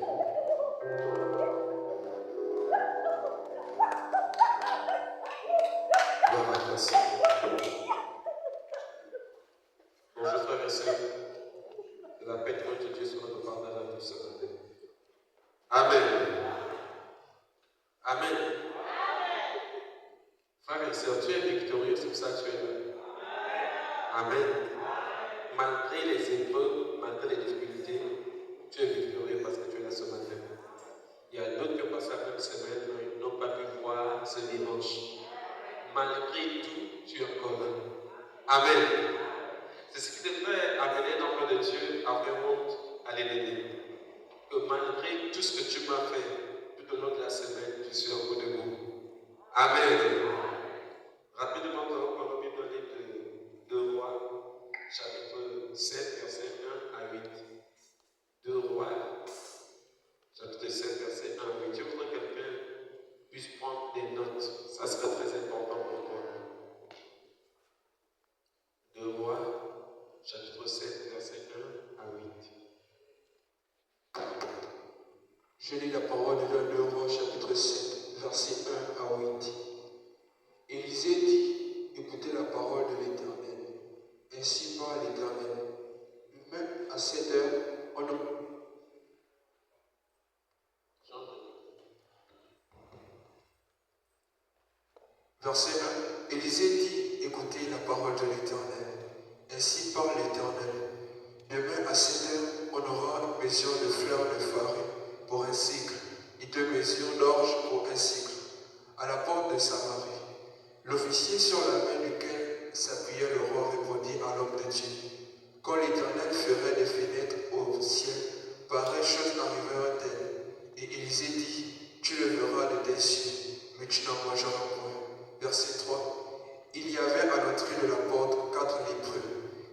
Gloire à toi, Seigneur. Bonjour, frères et sœurs. Que la paix de Dieu soit notre partage à tous ce matin. Amen. Amen. Frères et sœurs, tu es victorieux, c'est pour ça que tu es là. Amen. Malgré les épreuves, malgré les difficultés, tu es victorieux parce que tu es là ce matin. Il y a d'autres qui ont passé la même semaine, mais ils n'ont pas pu voir ce dimanche. Malgré tout, tu es encore là. Amen. C'est ce qui devrait amener l'enfant de Dieu à faire honte à l'ennemi. Que malgré tout ce que tu m'as fait tout au long de la semaine, je suis encore debout. Amen. Rapidement, nous allons prendre le livre de 2 Rois, chapitre 7, verset 1 à 8. 2 Rois, chapitre 7, verset 1 à 8. Je voudrais que quelqu'un puisse prendre des notes. Ça sera très important pour toi. 2 Rois, chapitre 7, verset 1 à 8. Je lis la parole de 2 Rois, chapitre 7, verset 1 à 8. Élisée dit, écoutez la parole de l'Éternel. Ainsi parle l'Éternel. Même à cette heure, on ne... Verset 1. Élisée dit, écoutez la parole de l'Éternel. Ainsi parle l'Éternel. Demain à 7 heures, on aura une mesure de fleurs de farine pour un cycle et 2 mesures d'orge pour un cycle, à la porte de Samarie. L'officier sur la main duquel s'appuyait le roi répondit à l'homme de Dieu. Quand l'Éternel ferait des fenêtres au ciel, pareille chose arrivera-t-elle. Et Élisée dit, tu le verras de tes yeux, mais tu n'en mangeras point. Verset 3. Il y avait à l'entrée de la porte 4 lépreux,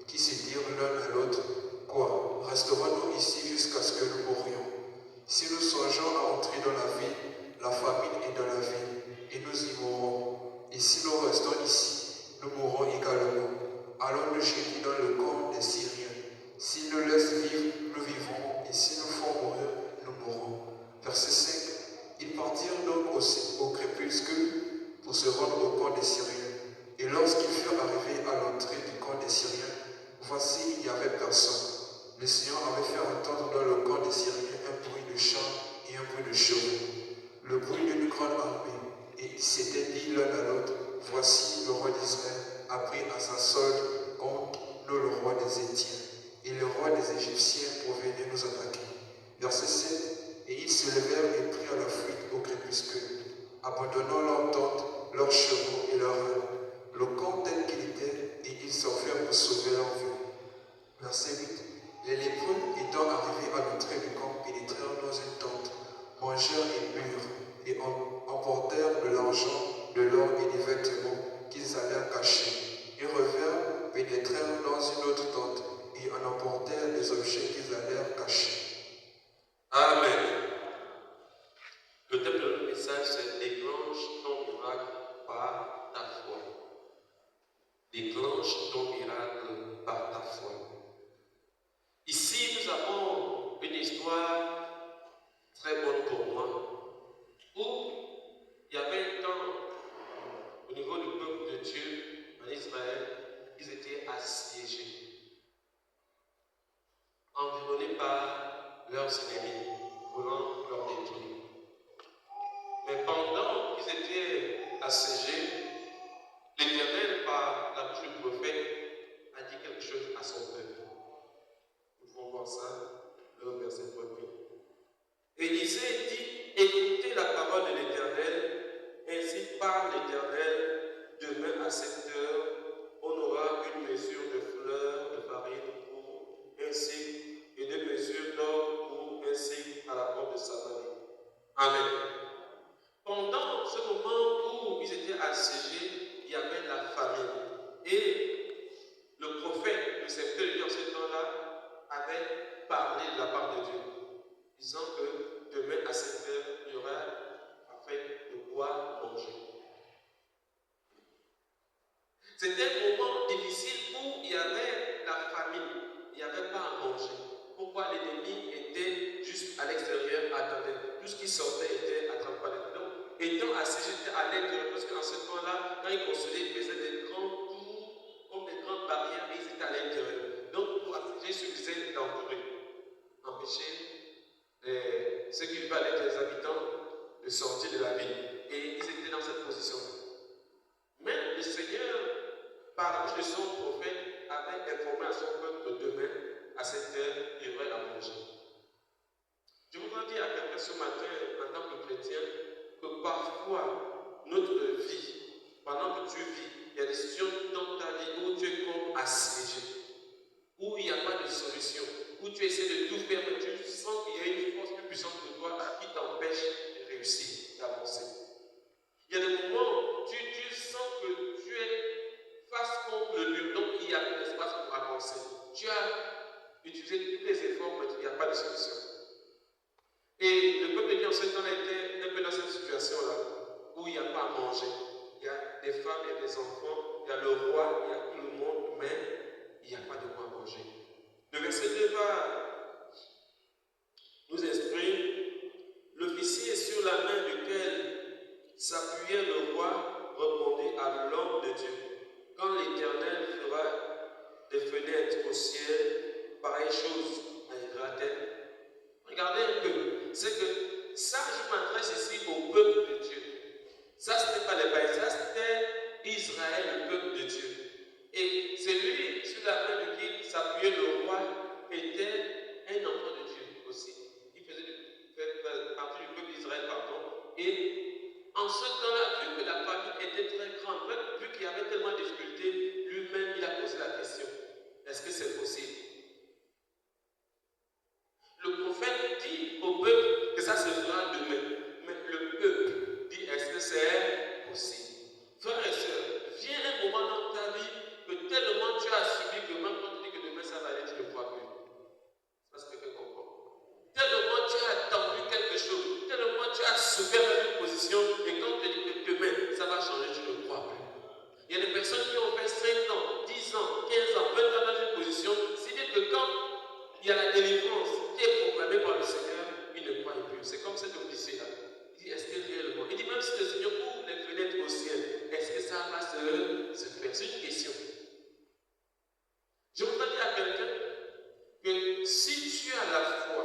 qui se dirent l'un à l'autre, quoi, resterons-nous ici jusqu'à ce que nous mourions? Si nous songeons à entrer dans la ville, la famine est dans la ville, et nous y mourrons. Et si nous restons ici, nous mourrons également. Allons nous jeter dans le camp des Syriens. S'ils nous laissent vivre, nous vivrons, et s'ils nous font mourir, nous mourrons. Verset 5. Ils partirent donc au crépuscule pour se rendre au camp des Syriens. Et lorsqu'ils furent arrivés à l'entrée du camp des Syriens, voici, il n'y avait personne. Le Seigneur avait fait entendre dans le camp des Syriens un bruit de chant et un bruit de chevaux, le bruit d'une grande armée. Et ils s'étaient dit l'un à l'autre, voici le roi d'Israël a pris à sa solde contre nous le roi des Étiens et le roi des Égyptiens pour venir nous attaquer. Verset 7. Et ils se levèrent et prirent la fuite au crépuscule, abandonnant leurs tentes, leurs chevaux et leurs ânes, le camp tel qu'il était, et ils s'enfuirent pour sauver leur vie. Verset 8. Les lépreux étant arrivés à l'entrée du camp pénétrèrent dans une tente, mangèrent et burent, et emportèrent de l'argent, de l'or et des vêtements qu'ils allèrent cacher. Ils revinrent, pénétrèrent dans une autre tente, et en emportèrent des objets qu'ils allèrent cacher. Amen. Le thème de notre message, c'est déclenche ton miracle par ta foi. Déclenche ton miracle par ta foi. Ici, nous avons une histoire très bonne pour moi, où il y avait un temps, au niveau du peuple de Dieu, en Israël, ils étaient assiégés, environnés par leurs ennemis, voulant leur détruire. Mais pendant qu'ils étaient assiégés, l'Éternel, par la bouche du prophète, a dit quelque chose à son peuple. Nous pouvons voir ça, le verset 1er. Élisée dit, écoutez la parole de l'Éternel, ainsi parle l'Éternel, demain à 7 heures, on aura une mesure de fleurs de farine pour un cycle et 2 mesures d'or pour un cycle à la porte de Samarie. Amen. Pendant ce moment où ils étaient assiégés, il y avait la famine. Et le prophète, le serviteur de Dieu en ce temps-là, avait parlé de la part de Dieu, disant que demain à 7 heures, il y aura en fait de quoi manger. C'était un moment difficile où il y avait la famine, il n'y avait pas à manger. Pourquoi l'ennemi était juste à l'extérieur ils construisaient, ils faisaient des grands tours, comme des grandes barrières, et ils étaient à l'intérieur. Donc, pour assiéger, il suffisait d'entourer, empêcher ceux qui vivaient avec les habitants de sortir de la ville. Et ils étaient dans cette position-là. Mais le Seigneur, par la bouche de son prophète, avait informé à son peuple que demain, à cette heure, il y aurait à manger. Je voudrais dire à quelqu'un ce matin, en tant que chrétien, que parfois, notre vie, pendant que tu vis, il y a des situations dans ta vie où tu es comme assiégé, où il n'y a pas de solution, où tu essaies de tout faire, mais tu sens qu'il y a une force plus puissante que toi qui t'empêche de réussir, d'avancer. Il y a des moments où tu sens que tu es face contre le mur, donc il y a de l'espace pour avancer. Tu as utilisé tous les efforts, mais il n'y a pas de solution. Et le peuple de Dieu en ce temps-là était un peu dans cette situation-là, où il n'y a pas à manger. Il y a des femmes, il y a des enfants, il y a le roi, il y a tout le monde, mais il n'y a pas de quoi manger. Le verset 2 va nous instruire. L'officier sur la main duquel s'appuyait le roi répondit à l'homme de Dieu. Quand l'Éternel fera des fenêtres au ciel, pareille chose arrivera-t-elle? Regardez un peu. C'est que ça, je m'adresse ici au peuple de Dieu. Ça, ce n'était pas les païens, ça, c'était Israël, le peuple de Dieu. Et celui sur la main duquel s'appuyait le roi était un enfant de Dieu aussi. Il faisait partie du peuple d'Israël, pardon. Et en ce temps-là, vu que la famille était très grande, vu qu'il y avait tellement de difficultés, lui-même, il a posé la question. Est-ce que c'est possible? Le prophète dit au peuple que ça se fera demain. Mais le peuple dit, est-ce que c'est possible? Frères et sœurs, vient un moment dans ta vie que tellement tu as subi que même quand tu dis que demain ça va aller, tu ne crois plus. Ça, c'est quelqu'un comprend. Tellement tu as attendu quelque chose, tellement tu as souffert dans une position, et quand tu dis que demain ça va changer, tu ne crois plus. Il y a des personnes qui ont fait 5 ans, 10 ans, 15 ans, 20 ans dans une position, c'est-à-dire que quand il y a la délivrance qui est proclamée par le Seigneur, il ne croit plus. C'est comme cet officier-là. Il dit, est-ce que réellement? Il dit, même si le Seigneur ouvre les fenêtres au ciel, est-ce que ça va se faire? C'est une question. Je voudrais dire à quelqu'un que si tu as la foi,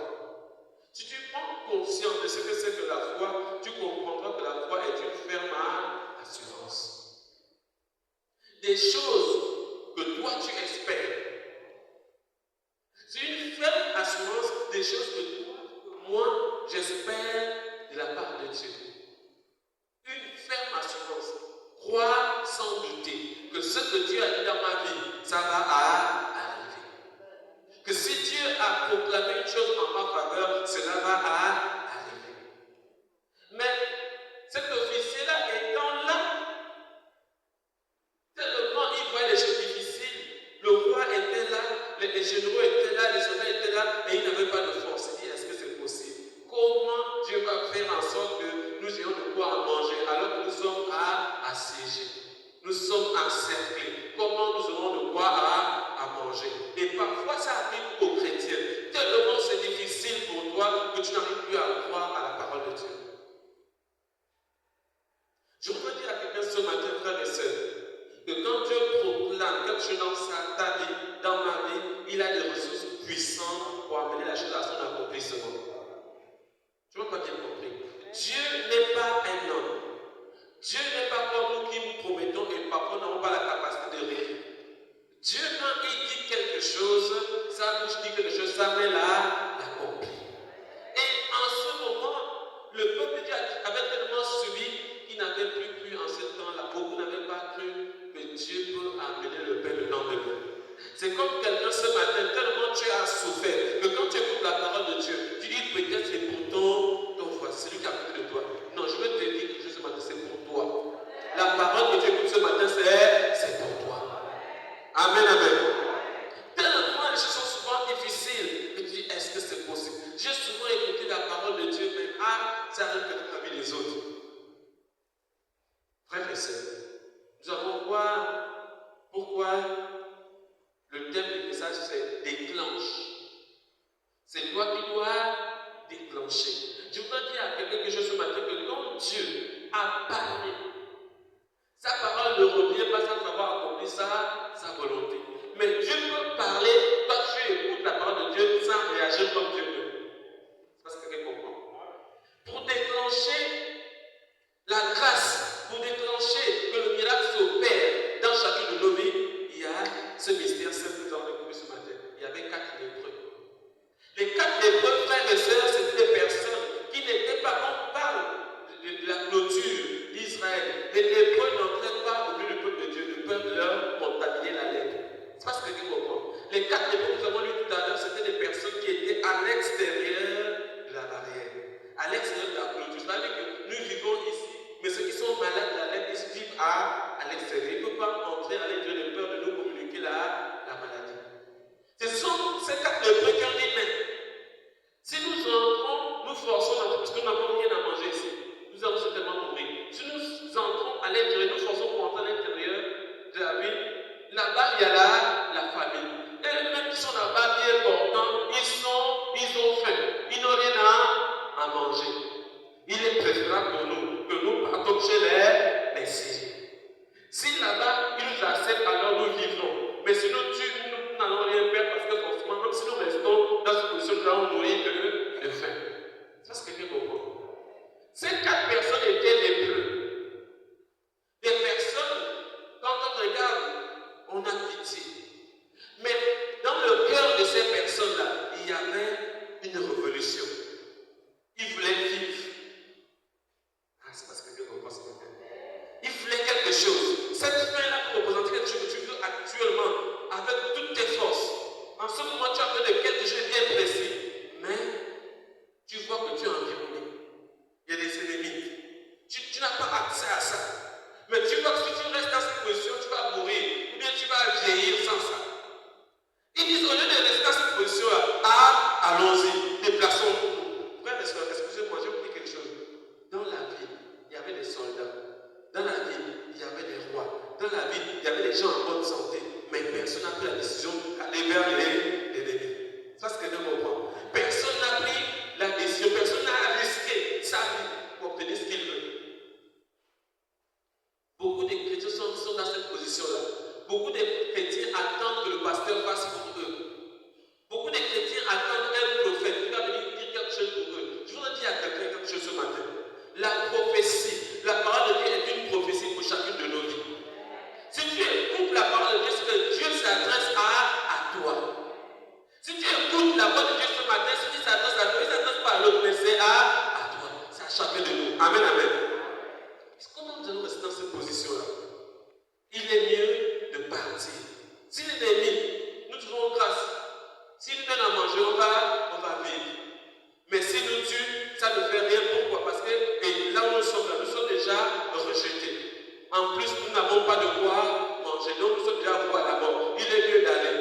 si tu prends conscience de ce que c'est que la foi, tu comprendras que la foi est une ferme assurance. Des choses que toi tu espères. C'est une ferme assurance des choses que toi, que moi, j'espère de la part de Dieu. Une ferme assurance. Croire sans douter que ce que Dieu a dit dans ma vie, ça va arriver. Que si Dieu a proclamé une chose en ma faveur, cela va arriver. Mais cet officier-là étant là, tellement il voyait les choses difficiles, le roi était là, les généraux étaient là, les soldats étaient là, et il n'avait pas de force. Il dit, est-ce que c'est possible? Comment Dieu va faire en sorte que nous ayons de quoi manger alors que nous sommes assiégés? Nous sommes encerclés. Comment nous aurons de quoi à manger? Et parfois ça arrive aux chrétiens. Tellement c'est difficile pour toi que tu n'arrives plus à croire à la parole de Dieu. Je voudrais dire à quelqu'un ce matin, frères et sœurs, que quand Dieu proclame quelque chose dans ta vie, dans ma vie, il a des ressources puissantes pour amener la chose à son accomplissement. Tu n'as pas bien compris. Dieu n'est pas un homme. Dieu n'est pas comme nous qui nous promettons et parfois n'avons pas la capacité de rire. Dieu, quand il dit quelque chose, sa bouche dit quelque chose, sa main l'accomplit. Et en ce moment, le peuple de Dieu avait tellement subi qu'il n'avait plus cru en ce temps-là. Beaucoup n'avaient pas cru que Dieu peut amener le pain le lendemain. C'est comme quelqu'un ce matin, tellement tu as souffert, que quand tu écoutes la parole de Dieu, tu dis peut-être c'est pour ton voisin, celui qui a côté de toi. Non, je veux te dire quelque chose ce matin, c'est pour toi. La parole que tu écoutes ce matin, c'est pour toi. Amen, amen. Tellement les choses sont souvent difficiles que tu dis, est-ce que c'est possible? J'ai souvent écouté la parole de Dieu, mais ça arrive que parmi les autres. Frères et sœurs, nous allons voir pourquoi le thème du message, c'est déclenche. C'est toi qui dois déclencher. Je voudrais dire à quelqu'un quelque chose ce matin que quand Dieu a parlé, Sa parole ne revient pas sans avoir accompli sa volonté. Mais Dieu peut parler, toi tu écoutes la parole de Dieu sans réagir comme Dieu veut. C'est parce que quelqu'un comprend. Pour déclencher la grâce, pour déclencher que le miracle s'opère dans chacune de nos vies, il y a ce mystère simple que nous avons découvert ce matin. Il y avait 4 lépreux. Les 4 lépreux, frères et sœurs, c'était des personnes qui n'étaient pas, on parle de la clôture d'Israël. Les lépreux n'entraient pas au milieu du peuple de Dieu, de peur de leur contaminer la lèpre. C'est pas ce que quelqu'un comprend. Les 4 lépreux que nous avons lu tout à l'heure, c'était des personnes qui étaient à l'extérieur de la barrière, à l'extérieur de la clôture. C'est-à-dire que nous vivons ici, mais ceux qui sont malades de la lèpre, ils vivent à l'extérieur. Ils ne peuvent pas entrer à l'intérieur de peur de nous communiquer la maladie. Ce sont ces 4 lépreux qui ont dit, mais si nous entrons, nous forçons l'entrée, parce que nous n'avons rien à manger ici. Nous allons certainement mourir. Si nous entrons à l'intérieur, nous forçons pour entrer à l'intérieur de la ville, là-bas il y a la famine. Et eux-mêmes qui sont là-bas, bien portants, ils ont faim. Ils n'ont rien à manger. Il est préférable pour nous que nous partons chez les Syriens. Si là-bas, ils nous acceptent, alors nous vivrons. Mais si nous tuent, nous n'allons rien faire parce que forcément, même si nous restons dans cette position, nous allons mourir de faim. Ça, c'est quelqu'un comprend. Ces 4 personnes étaient lépreux. Des personnes, quand on regarde, on a pitié. Mais dans le cœur de ces personnes-là, il y avait une révolution. Ils voulaient vivre. Ah, c'est parce que quelqu'un comprend ce matin. Ils voulaient quelque chose. Cette fin-là représentait quelque chose que tu veux actuellement, avec toutes tes forces. En ce moment, tu as besoin de quelque chose de bien précis. Mais tu vois que tu es environné. Il y a des ennemis. Tu n'as pas accès à ça. Mais tu vois que si tu restes dans cette position, tu vas mourir. Ou bien tu vas vieillir sans ça. Ils disent, au lieu de rester dans cette position-là, allons-y, déplaçons-nous. Frère et soeur, excusez-moi, je vais vous dire quelque chose. Dans la ville, il y avait des soldats. Dans la ville, il y avait des rois. Dans la ville, il y avait des gens en bonne santé. Mais personne n'a pris la décision d'aller vers l'ennemi. C'est ce que nous comprenons. Personne n'a pris la décision, personne n'a risqué sa vie pour obtenir ce qu'il veut. Beaucoup de chrétiens sont dans cette position-là. Beaucoup de chrétiens attendent que le pasteur fasse pour eux. Beaucoup de chrétiens attendent un prophète qui va venir dire quelque chose pour eux. Je voudrais dire à quelqu'un quelque chose ce matin. La prophétie, la parole de Dieu est une prophétie pour chacune de nos vies. Si tu écoutes la parole de Dieu, c'est que Dieu s'adresse à toi. Si tu écoutes la voix de Dieu ce matin, si tu s'adresse à toi, il ne s'adresse pas à l'autre, mais c'est à toi. C'est à chacun de nous. Amen, amen. Comment nous allons rester dans cette position-là? Il est mieux de partir. Si l'ennemi, nous trouvons grâce. S'il nous donne à manger, on va vivre. Mais s'il nous tue, ça ne fait rien. Pourquoi? Parce que là où nous sommes déjà rejetés. En plus, nous n'avons pas de quoi manger. Donc nous sommes déjà voués à la mort. Il est mieux d'aller.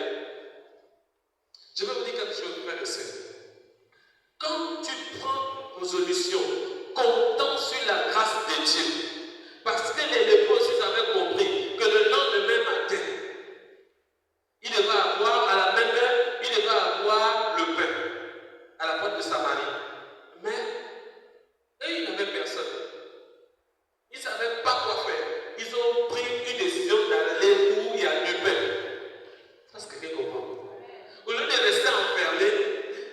Je vais vous dire quelque chose, frère et sœur. Quand tu prends résolution, comptant sur la grâce de Dieu, parce que les lépreux aussi avaient compris que le lendemain matin, il devait avoir, à la même heure, il devait avoir le pain à la porte de Samarie. Mais eux, ils n'avaient personne. Ils ne savaient pas quoi faire. Ils ont pris une décision d'aller où il y a du pain. Parce que quelqu'un comprend. Au lieu de rester enfermés,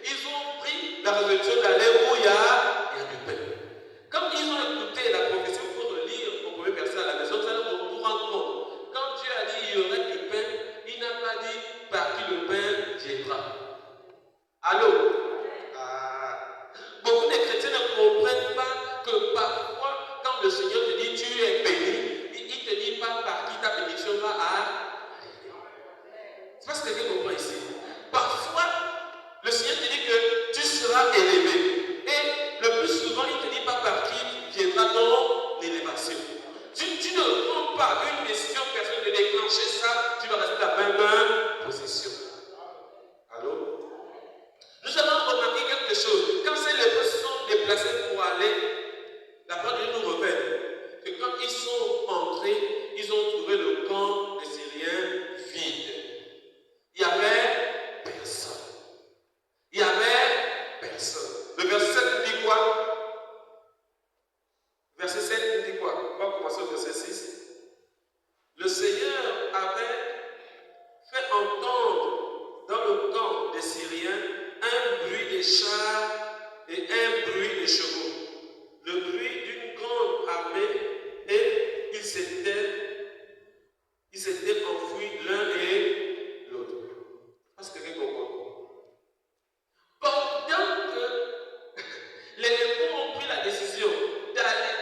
ils ont pris la résolution d'aller où il y a du pain. Quand ils ont écouté la prophétie, pour lire au premier verset à la maison, vous allez vous rendre compte. Quand Dieu a dit qu'il y aurait du pain, il n'a pas dit par qui le pain viendra. Allô? Beaucoup de chrétiens ne comprennent pas que parfois, quand le Seigneur te dit tu es béni, il ne te dit pas par qui ta bénédiction va arriver. C'est pas ce que quelqu'un comprend ici. Parfois, le Seigneur te dit que tu seras élevé. Et le plus souvent, il ne te dit pas par qui viendra ton élévation. Tu ne prends pas une décision personnelle de déclencher ça, tu vas rester dans la même position. Allô? Nous allons remarquer quelque chose. Quand ces lépreux se sont déplacés pour aller, la parole de Dieu nous révèle que quand ils sont entrés, ils ont trouvé le camp des Syriens vide. Il n'y avait personne. Il n'y avait personne. Le verset 7 nous dit quoi? Verset 7 nous dit quoi? On va commencer au verset 6. chars et un bruit de chevaux. Le bruit d'une grande armée, et ils s'étaient enfuis l'un et l'autre. Parce que quelqu'un comprend. Pendant que les lépreux ont pris la décision d'aller,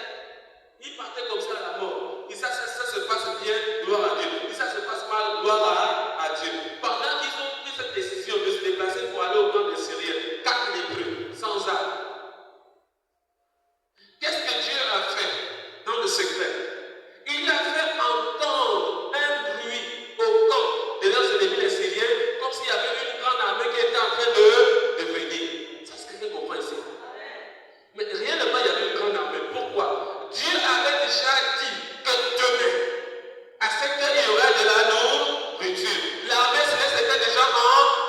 ils partaient comme ça à la mort. Et ça se passe bien, gloire à Dieu. Et ça se passe mal, gloire à Dieu. Pendant qu'ils ont pris cette décision de se déplacer pour aller au camp des Syriens, 4 lépreux, sans armes. Qu'est-ce que Dieu a fait dans le secret? Il a fait entendre un bruit au camp de leurs ennemis les Syriens, comme s'il y avait une grande armée qui était en train de venir. Ça, c'est ce que quelqu'un comprend ici. Mais réellement, il y avait une grande armée. Pourquoi? Dieu avait déjà dit que demain, à cette heure, il y aurait de la nourriture. L'armée céleste était déjà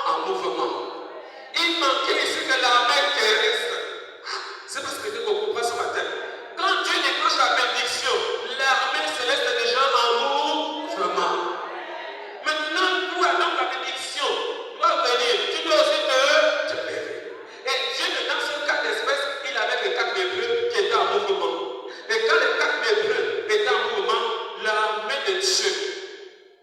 en mouvement. Il manquait ici que l'armée terrestre. C'est parce que vous comprenez ce matin. Quand Dieu déclenche la bénédiction, l'armée céleste est déjà en mouvement. Maintenant, toi, dans la bénédiction, dois venir. Tu dois aussi te lever. Et Dieu, dans ce cas d'espèce, il avait les 4 lépreux qui étaient en mouvement. Et quand les 4 lépreux étaient en mouvement, l'armée de Dieu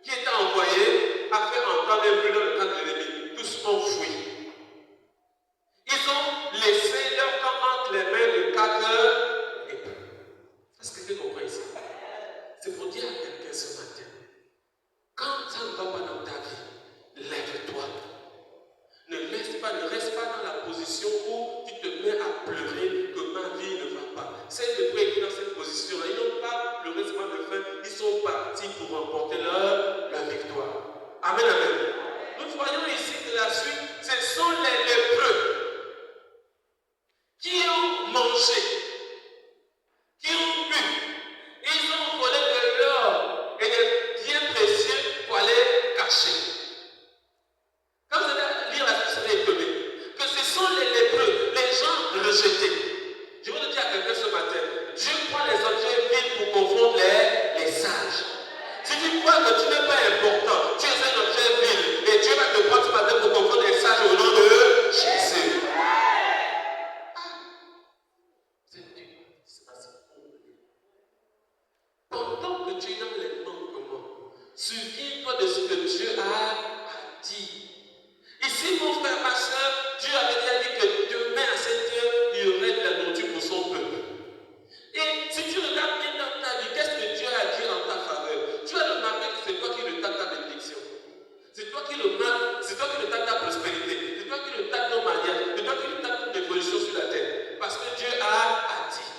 qui était envoyée a fait entendre un bruit dans le camp de l'ennemi. Tous ont fui. Ils ont laissé leur camp entre les mains de 4 lépreux. Est-ce que tu comprends ici? C'est pour dire à quelqu'un ce matin, quand ça ne va pas dans ta vie, lève-toi. Ne reste pas dans la position où tu te mets à pleurer que ma vie ne va pas. Ces lépreux étaient dans cette position-là. Ils n'ont pas pleuré seulement de faim. Ils sont partis pour remporter leur victoire. Amen, amen. Nous voyons ici que la suite, ce sont les lépreux qui ont mangé, qui ont bu. Ils ont volé de l'or et des biens précieux pour aller cacher. Quand vous allez lire la suite, vous serez étonné que ce sont les lépreux, les gens rejetés. Je veux te dire à quelqu'un ce matin, Dieu prend les objets vides pour confondre les sages. Si tu crois que tu n'es pas important, tu es un objet vide et Dieu va te prendre ce matin pour confondre les sages au nom de Jésus. Pendant que tu es dans les manquements, souviens-toi de ce que Dieu a dit. Ici, mon frère, ma soeur, Dieu avait déjà dit que demain à cette heure, il y aurait de la nourriture pour son peuple. Et si tu regardes bien dans ta vie, qu'est-ce que Dieu a dit en ta faveur? Tu vas remarquer que c'est toi qui le tâtes ta bénédiction. C'est toi qui le tâtes, c'est toi qui le tâtes ta prospérité. C'est toi qui le tâtes ton mariage. C'est toi qui le tâtes ton évolution sur la terre. Parce que Dieu a dit.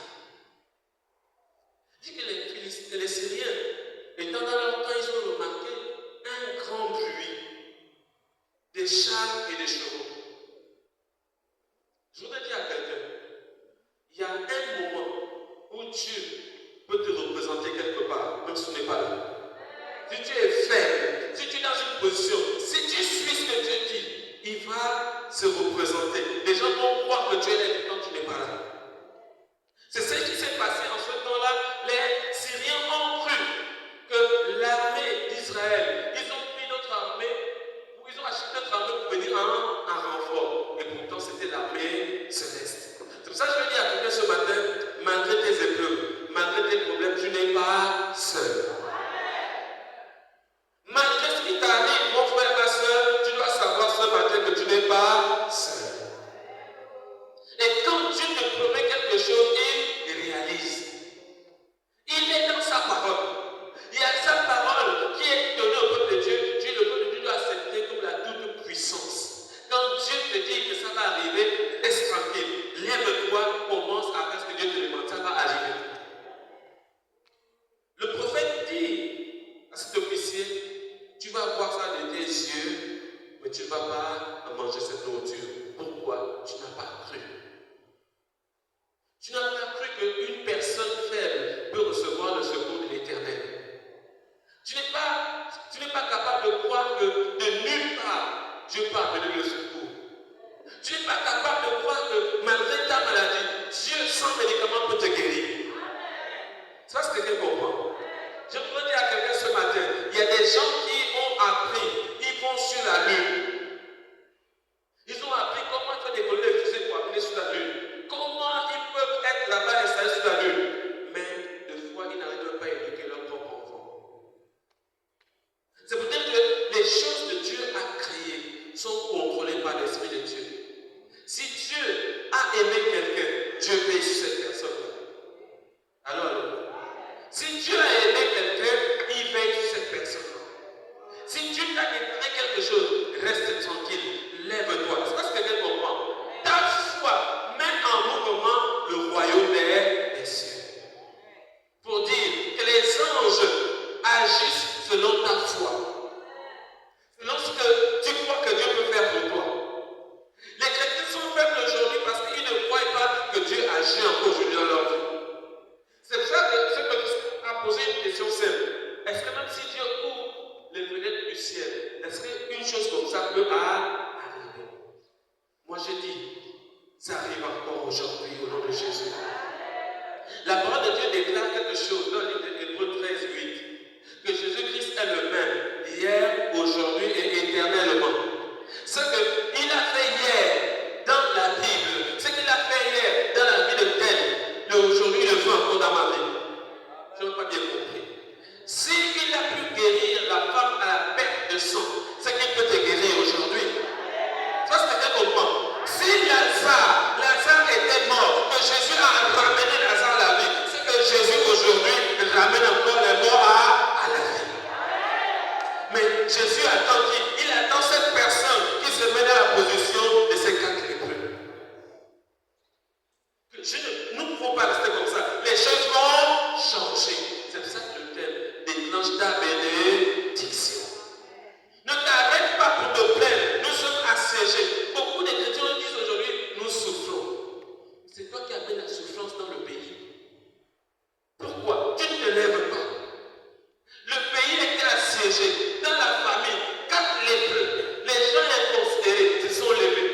Dit que les Syriens, étant dans leur temps, ils ont remarqué un grand bruit des chars et des chevaux. Je voudrais dire à quelqu'un, il y a un moment où Dieu peut te représenter quelque part, même si tu n'es pas là. Si tu es faible, si tu es dans une position, si tu suis ce que Dieu dit, il va se représenter. Les gens vont croire que tu es là quand tu n'es pas là. C'est ce qui s'est passé en ce temps-là. Les Syriens ont cru que l'armée d'Israël, ils ont pris notre armée, ou ils ont acheté notre armée pour venir en renfort. Et pourtant, c'était l'armée céleste. C'est pour ça que je veux dire à quelqu'un ce matin, malgré tes épreuves, malgré tes problèmes, tu n'es pas seul. Malgré ce qui t'arrive, mon frère, ma soeur, tu dois savoir ce matin que tu n'es pas seul. aimé quelqu'un, Dieu veille sur cette personne-là. Alors, si Dieu a aimé quelqu'un, il veille sur cette personne-là. Si Dieu t'a déclaré quelque chose, reste tranquille, lève-toi. C'est parce que quelqu'un comprend. Ta foi met en mouvement le royaume des cieux. Pour dire que les anges agissent selon ta foi. Selon ce que tu crois que Dieu peut faire pour toi. Les chrétiens sont faibles aujourd'hui parce qu'ils ne croient pas que Dieu agit encore aujourd'hui dans leur vie. C'est pour ça que ce petit a posé une question simple. Est-ce que même si Dieu ouvre les fenêtres du ciel, est-ce qu'une chose comme ça peut arriver? Moi je dis, ça arrive encore aujourd'hui au nom de Jésus. La parole de Dieu déclare quelque chose dans le livre d'Hébreux 13:8. Que Jésus-Christ est le même, hier, aujourd'hui et éternellement. Ce qu'il a fait hier dans la Bible, ce qu'il a fait hier dans la vie de tel, aujourd'hui il le fait encore dans ma vie. Je n'ai pas bien compris. S'il a pu guérir la femme à la perte de sang, c'est qu'il peut te guérir aujourd'hui. Ça, c'est bien comprendre. Si Lazare était mort, que Jésus a ramené Lazare à la vie, c'est que Jésus aujourd'hui ramène encore les morts à la vie. Mais Jésus attend qui? Il attend cette personne qui se met dans la position de ces 4 lépreux. Nous ne pouvons pas rester comme ça. Les choses vont changer. C'est pour ça que le thème déclenche ta bénédiction. Ne t'arrête pas pour te plaindre. Nous sommes assiégés. Beaucoup de chrétiens disent aujourd'hui, nous souffrons. C'est toi qui amènes la souffrance dans le pays. Pourquoi? Tu ne te lèves pas. Le pays était assiégé. Dans la famille, 4 lépreux. Les gens inconsidérés se sont levés.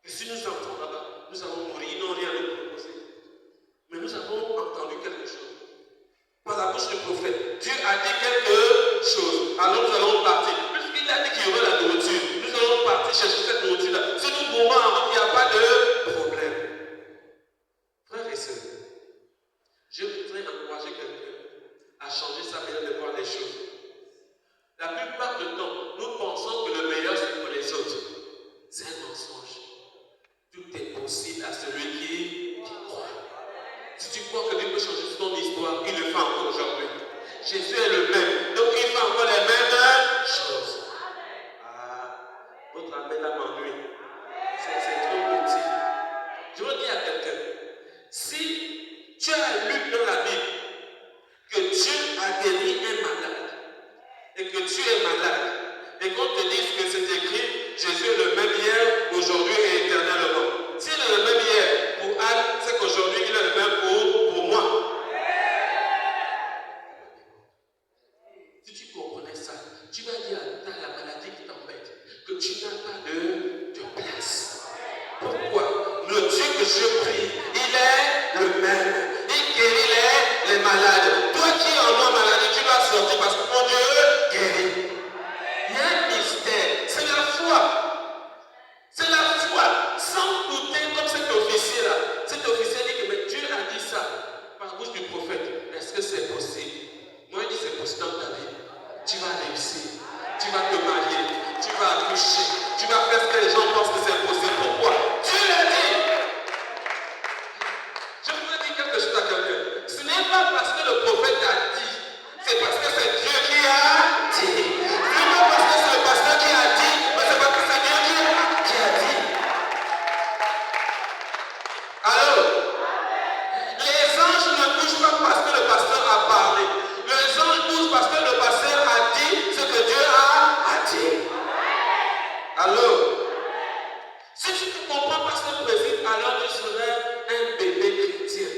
Et si nous entrons là-bas, nous allons mourir. Ils n'ont rien à nous proposer. Mais nous avons entendu quelque chose. Par la bouche du prophète, Dieu a dit quelque chose. Alors nous allons partir. Puisqu'il a dit qu'il y aurait la nourriture, nous allons partir chercher cette nourriture-là. Si nous mourons avant, il n'y a pas de problème. Frères et sœurs, je voudrais encourager quelqu'un à changer sa manière de voir les choses. La plupart du temps, nous pensons que le meilleur c'est pour les autres. C'est un mensonge. Tout est possible à celui qui croit. Si tu crois que Dieu peut changer ton histoire, il le fait encore aujourd'hui. Jésus est le même. Donc il fait encore les mêmes choses. Votre amen là m'ennuie. C'est trop petit. Je veux dire à quelqu'un, si tu as lu dans la Bible que Dieu a guéri un malade et que tu es malade et qu'on te dise que c'est écrit Jésus est le même hier, aujourd'hui et éternellement. S'il est le même hier pour Anne, c'est qu'aujourd'hui il est le même pour moi. Si tu comprenais ça, tu vas dire à la maladie qui t'embête que tu n'as pas de place. Pourquoi? Le Dieu que je prie, il est le même. Il guérit les malades. Toi qui en as maladie, tu dois sortir parce que mon Dieu guérit. Il y a un mystère, c'est la foi. C'est la foi. Sans douter comme cet officier-là. Cet officier dit que mais Dieu a dit ça par la bouche du prophète. Est-ce que c'est possible? Moi, je dis c'est possible dans ta vie. Tu vas réussir. Tu vas te marier. Tu vas accoucher. Tu vas faire ce que les gens pensent que c'est possible. Pourquoi? Dieu l'a dit. Je voudrais dire quelque chose à quelqu'un. Ce n'est pas parce que le prophète a dit. C'est parce que c'est Dieu qui a dit. Ce n'est pas parce que c'est le pasteur qui a dit. Mais c'est parce que c'est Dieu qui a dit. Alors, les anges ne bougent pas parce que le pasteur a parlé. Les anges bougent parce que le pasteur a dit ce que Dieu a dit. Alors, si tu ne comprends pas ce principe, alors tu serais un bébé chrétien.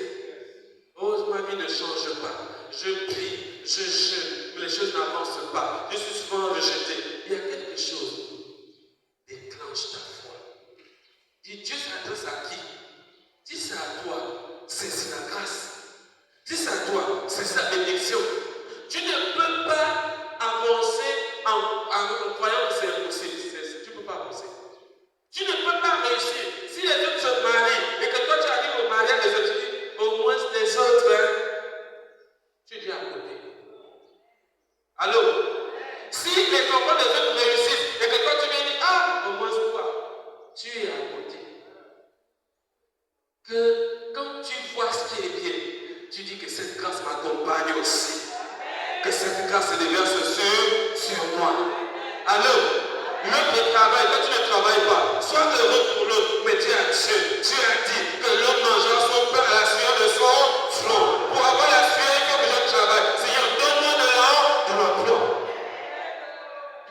Oh, ma vie ne change pas. Je prie, je jeûne, mais les choses n'avancent pas. Je suis souvent rejeté. Il y a quelque chose. Déclenche ta foi. Dis, Dieu s'adresse à qui? Si c'est à toi, c'est la grâce. Si c'est à toi, c'est sa bénédiction. Tu ne peux pas avancer en croyant que c'est impossible. Tu ne peux pas avancer. Tu ne peux pas réussir. Si les autres se marient et que toi tu arrives au mariage des autres, tu dis au moins les autres, hein, tu dis à côté. Allô? Si les enfants des autres réussissent et que toi tu viens dire, ah, au moins toi, tu es à côté. que quand tu vois ce qui est bien, tu dis que cette grâce m'accompagne aussi. Que cette grâce se déverse sur moi. Alors, l'autre travail, quand tu ne travailles pas, sois heureux pour l'autre, mais Dieu a dit que l'homme mangera son pain à la sueur de son front. Pour avoir la sueur, il faut que je travaille. Seigneur, donne-moi de l'emploi.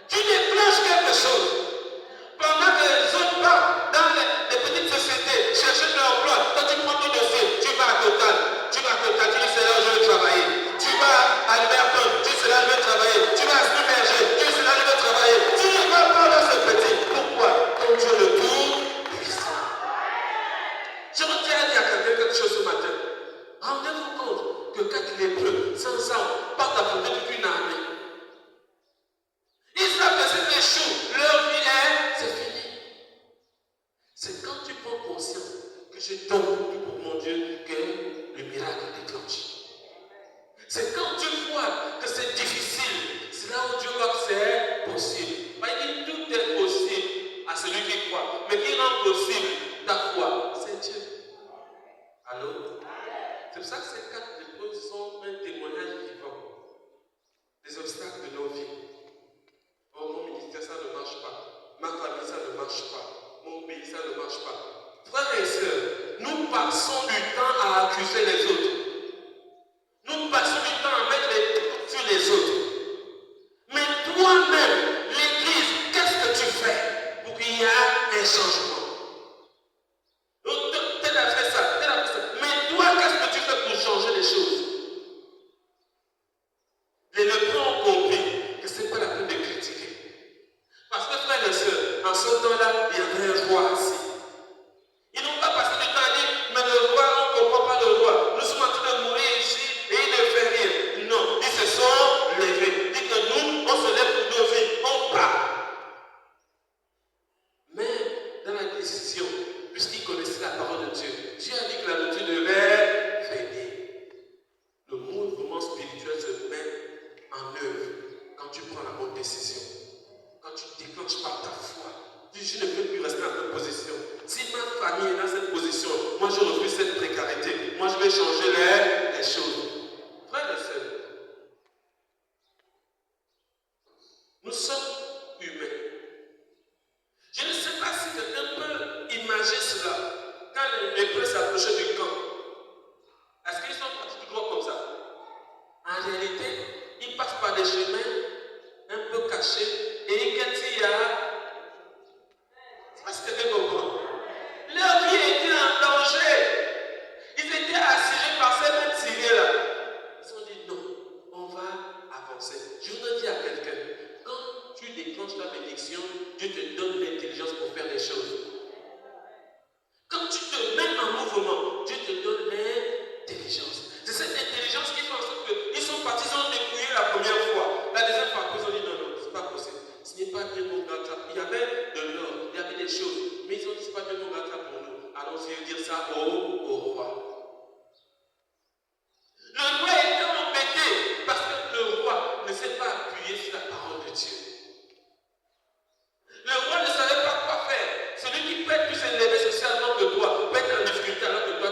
Tu déclenches quelque chose. Pendant que les autres partent dans les petites sociétés, chercher de l'emploi, quand tu prends ton dossier, tu vas à Total. Tu dis c'est là où je vais travailler. Tu vas à Liberton, tu dis c'est là où je vais travailler. Tu vas à Stuberger, tu dis c'est là où je vais travailler. Tu ne vas pas dans ce petit. Pourquoi? Ton Dieu le tout-puissant. Je voudrais dire à quelqu'un quelque chose ce matin. Rendez-vous compte que 4 lépreux, sans armes, partent affronter toute une armée. Ils savent que c'est échoue, leur vie c'est fini. C'est quand tu prends conscience que je donne tout pour mon Dieu que le miracle déclenche. C'est quand tu vois que c'est difficile, c'est là où Dieu voit que c'est possible. Il dit tout est possible à celui qui croit, mais qui rend possible ta foi, c'est Dieu. Allô? C'est pour ça que ces 4 lépreux sont un témoignage vivant des obstacles de nos vies. Oh, mon ministère, ça ne marche pas. Ma famille, ça ne marche pas. Mon pays, ça ne marche pas. Frères et sœurs, nous passons du temps à accuser les autres. Nous passons du temps à mettre les doutes sur les autres. Mais toi-même, l'Église, qu'est-ce que tu fais pour qu'il y ait un changement? Tel a fait ça, tel a fait ça. Mais toi, qu'est-ce que tu fais pour changer les choses? Les lépreux ont compris que ce n'est pas la peine de critiquer. Parce que frères et sœurs, en ce temps-là, il y avait un roi assis. Ils n'ont pas passé du temps à dire, mais le roi, on ne comprend pas le roi. Nous sommes en train de mourir ici et il ne fait rien. Non, ils se sont levés. Ils disent que nous, on se lève pour nos vies, on part. Mais dans la décision, puisqu'ils connaissaient la parole de Dieu, Dieu a dit que la nourriture devait venir. Le mouvement spirituel se met en œuvre quand tu prends la bonne décision. Quand tu déclenches par ta foi. Je ne peux plus rester dans cette position. Si ma famille est dans cette position, moi je refuse cette précarité. Moi je vais changer les choses. Frères et sœurs, nous sommes humains. Je ne sais pas si quelqu'un peut imaginer cela. Quand les lépreux s'approchaient du camp, est-ce qu'ils sont partis tout droit comme ça? En réalité, ils passent par des chemins un peu cachés et ils guettent s'il y a. Est-ce que tu comprends? Leur vie était en danger. Ils étaient assiégés par ces mêmes Syriens-là. Ils se sont dit non, on va avancer. Je voudrais dire à quelqu'un, quand tu déclenches la bénédiction, Dieu te donne l'intelligence pour faire des choses. Quand tu te mets en mouvement, Dieu te donne l'intelligence. C'est cette intelligence qui fait en sorte qu'ils sont partis, ils ont dépouillé la première fois. La deuxième fois, ils ont dit non, c'est pas possible. Ce n'est pas Dieu mon gâteau. Il y avait de l'or, il y avait des choses. Mais ils ont dit c'est pas Dieu mon gâteau pour nous. Allons-y dire ça au roi. Le roi était embêté parce que le roi ne s'est pas appuyé sur la parole de Dieu. Le roi ne savait pas quoi faire. Celui qui peut être plus élevé socialement que toi peut être en difficulté alors que toi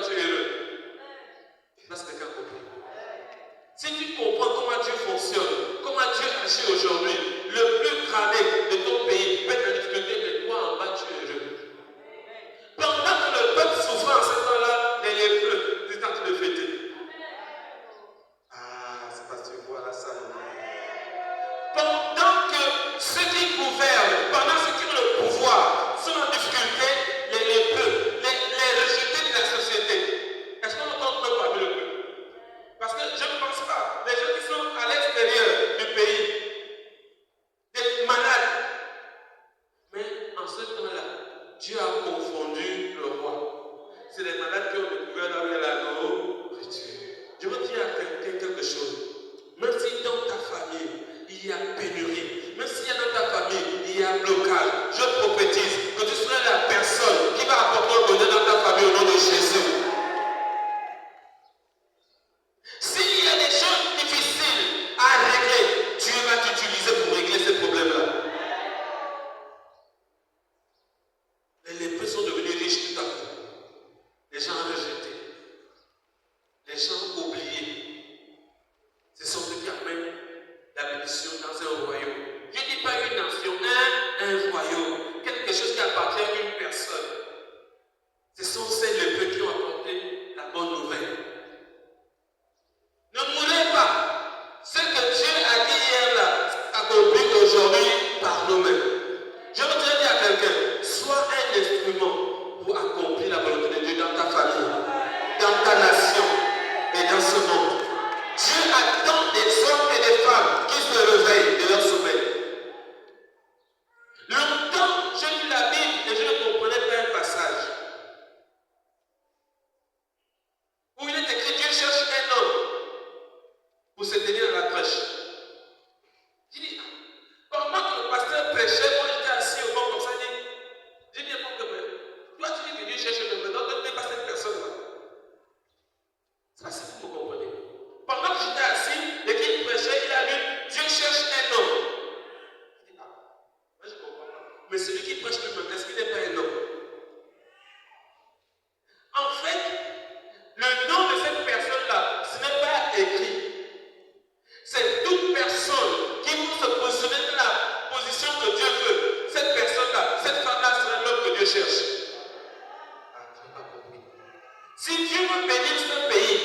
Si Dieu veut bénir ce pays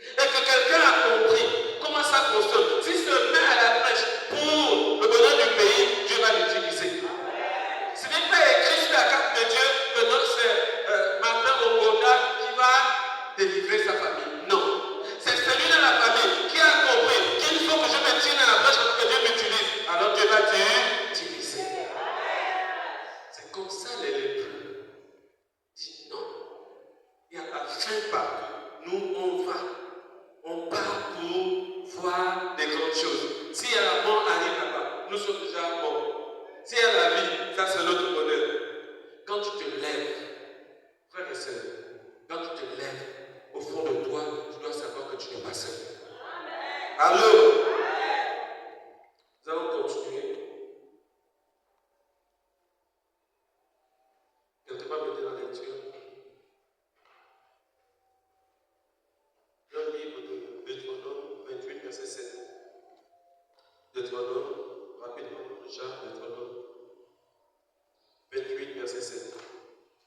et que quelqu'un a compris comment ça fonctionne, s'il se met à la brèche pour le bonheur du pays, Dieu va l'utiliser. Ce n'est pas écrit sur la carte de Dieu que non, c'est Martin Ogonda qui va délivrer sa famille. Non. C'est celui dans la famille qui a compris qu'il faut que je me tienne à la brèche pour que Dieu m'utilise. Alors Dieu va t'utiliser. C'est comme ça les lépreux. Dis non. Il y a la fin partout. Nous, on part pour voir des grandes choses. Si la mort arrive là-bas, nous sommes déjà morts. S'il y a la vie, ça c'est notre bonheur. Quand tu te lèves, frères et sœurs, quand tu te lèves, au fond de toi, tu dois savoir que tu n'es pas seul. Allô? Nous allons continuer. Quelqu'un va me dire la lecture. Le livre de Deutéronome 28, verset 7. Deutéronome, rapidement, Richard, Deutéronome 28, verset 7.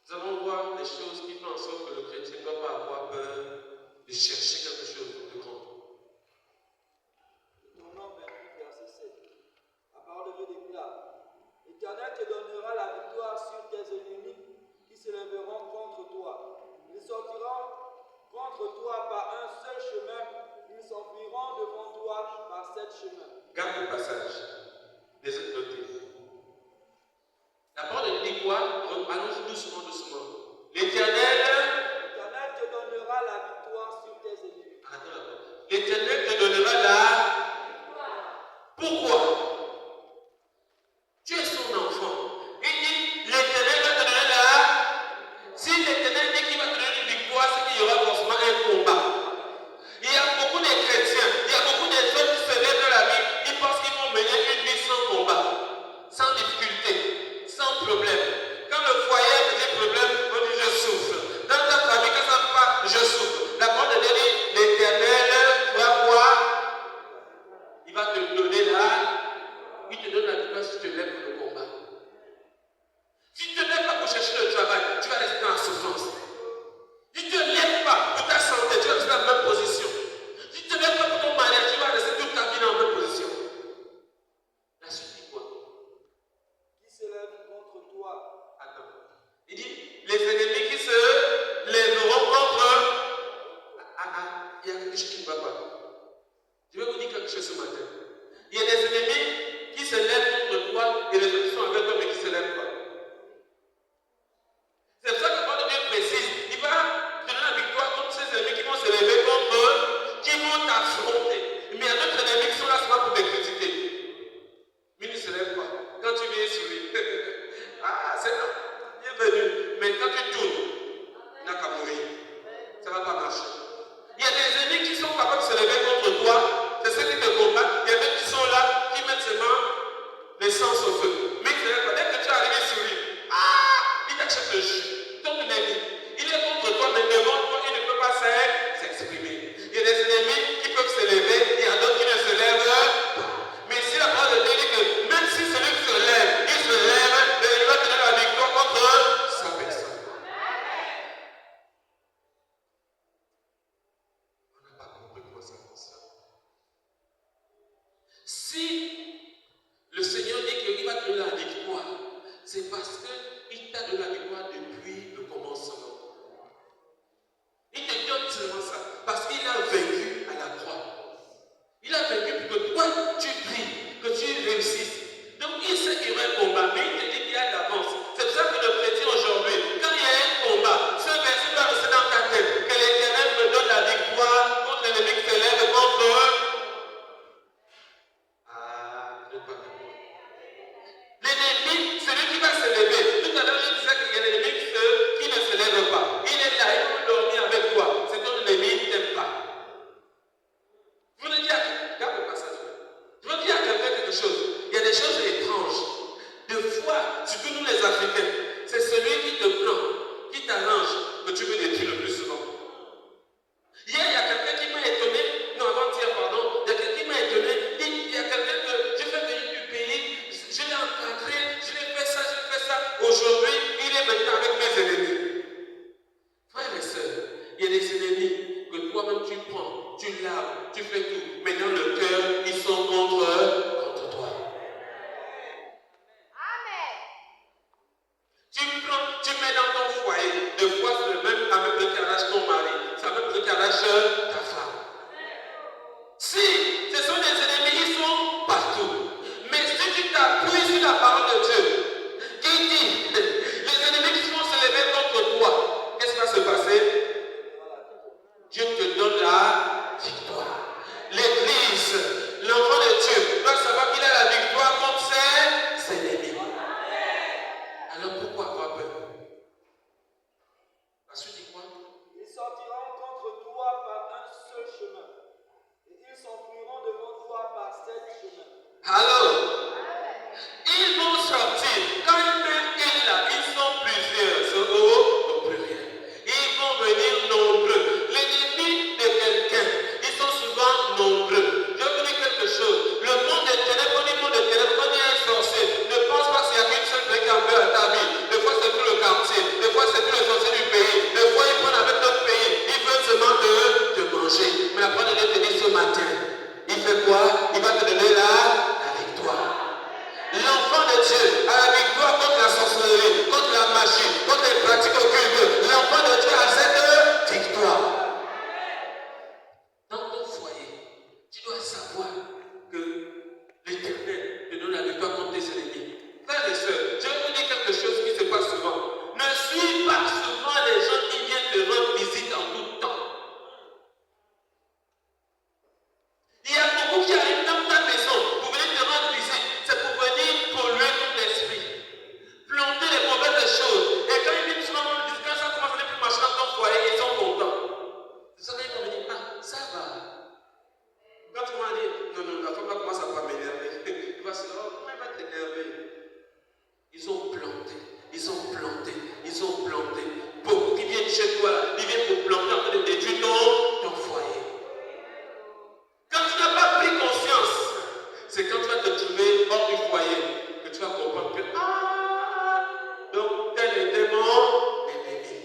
Nous allons voir des choses qui font en sorte que le chrétien ne doit pas avoir peur de chercher quelque chose de grand. Deutéronome 28, verset 7. La parole de Dieu déclare: L'Éternel te donnera la victoire sur tes ennemis qui se lèveront contre toi. Ils sortiront contre toi par un seul chemin, ils s'enfuiront devant toi par 7 chemins. Garde le passage. Les autres notés. La parole de Dieu dit quoi? Allons doucement, doucement. L'Éternel te donnera la victoire sur tes ennemis. L'Éternel te donnera la. Pourquoi? Tu es son enfant. Il dit l'Éternel va te donner la. Si l'Éternel dit qu'il va te donner une victoire, c'est qu'il y aura forcément un combat. Il y a beaucoup de chrétiens, il y a beaucoup de hommes qui se lèvent dans la vie, ils pensent qu'ils vont mener une vie sans combat, sans difficulté, sans problème. Quand le foyer a des problèmes, on dit je souffre. Dans ta famille, quand ça ne va pas, je souffre. La parole de Dieu dit l'Éternel, tu vas voir, il va te donner là, il te donne la victoire si tu te lèves pour le combat. Si tu ne te lèves pas pour chercher le travail, tu vas rester dans la souffrance. Si tu ne te lèves pas pour ta santé, tu vas rester dans la même position. Si tu ne te lèves pas pour ton mariage, tu vas rester toute ta vie dans la même position. La suite dit quoi? Qui se lève contre toi? Attends. Il dit, les ennemis qui se lèveront contre. Il y a quelque chose qui ne va pas. Je vais vous dire quelque chose ce matin. Il y a des ennemis qui se lèvent contre toi et les autres qui sont avec toi mais qui ne se lèvent pas. C'est pour ça que la parole de Dieu précise. Il va te donner la victoire contre ces ennemis qui vont se lever contre eux, qui vont t'affronter. Mais il y a d'autres ennemis qui sont là seulement pour te critiquer. Mais ils ne se lèvent pas. Quand tu viens sur lui, c'est bienvenu. Mais quand tu tournes, il n'a qu'à mourir. Ça ne va pas marcher. Il y a des ennemis qui sont capables de se lever contre toi. C'est ceux qui te combattent. foyer. Des fois, c'est la même truc qui arrache ton mari. C'est la même truc qui arrache ta femme. Si, ce sont des ennemis, ils sont partout. Mais si tu t'appuies sur la parole de Dieu, qui dit, les ennemis qui vont se lever contre toi, qu'est-ce qui va se passer? Dieu te donne la victoire. L'Église, l'enfant de Dieu, doit savoir qu'il a la victoire contre ses ennemis. Alors pourquoi avoir peur? La suite dit quoi? Ils sortiront contre toi par un seul chemin, et ils s'enfuiront devant toi par 7 chemins. Alors, ils vont sortir. Quand il met il là, ils sont plusieurs. C'est au pluriel. Ils vont venir nombreux. L'ennemi de quelqu'un, ils sont souvent nombreux. Je vais vous dire quelque chose. Le monde des ténèbres, quand il monde des ténèbres, quand il y a un sorcier, ne pense pas qu'il y a qu'une seule personne qui a peur à ta vie. Des fois, c'est tout le quartier. Des fois, c'est tout le sorcier du pays. Des fois, ils prennent avec notre pays. Ils veulent seulement te manger. Mais la parole de Dieu te dit ce matin, il fait quoi? Il va te donner la victoire. L'enfant de Dieu a la victoire contre la sorcellerie, contre la magie, contre les pratiques occultes. L'enfant de Dieu a cette victoire. Dans ton foyer, tu dois savoir que l'Éternel te donne la victoire contre tes ennemis. Frères et sœurs, je vais vous dire quelque chose qui se passe souvent. Ne suis pas souvent les gens qui viennent te rendre visite en tout temps. Il y a beaucoup qui arrivent dans ta maison pour venir te rendre visite. C'est pour venir polluer ton esprit. Planter les mauvaises choses. Et quand ils viennent souvent rendre visite, quand ça commence à ne plus marcher dans ton foyer, ils sont contents. C'est ça qu'ils vont me dire, ah, ça va. Quand tu m'as dit, non, la femme va commencer à pas m'énerver. Il va se dire, oh, comment il va t'énerver? Ils ont planté. Beaucoup qui viennent chez toi, ils viennent pour planter en train de détruire ton foyer. Quand tu n'as pas pris conscience, c'est quand tu vas te trouver hors du foyer que tu vas comprendre que donc tel était mon ennemi.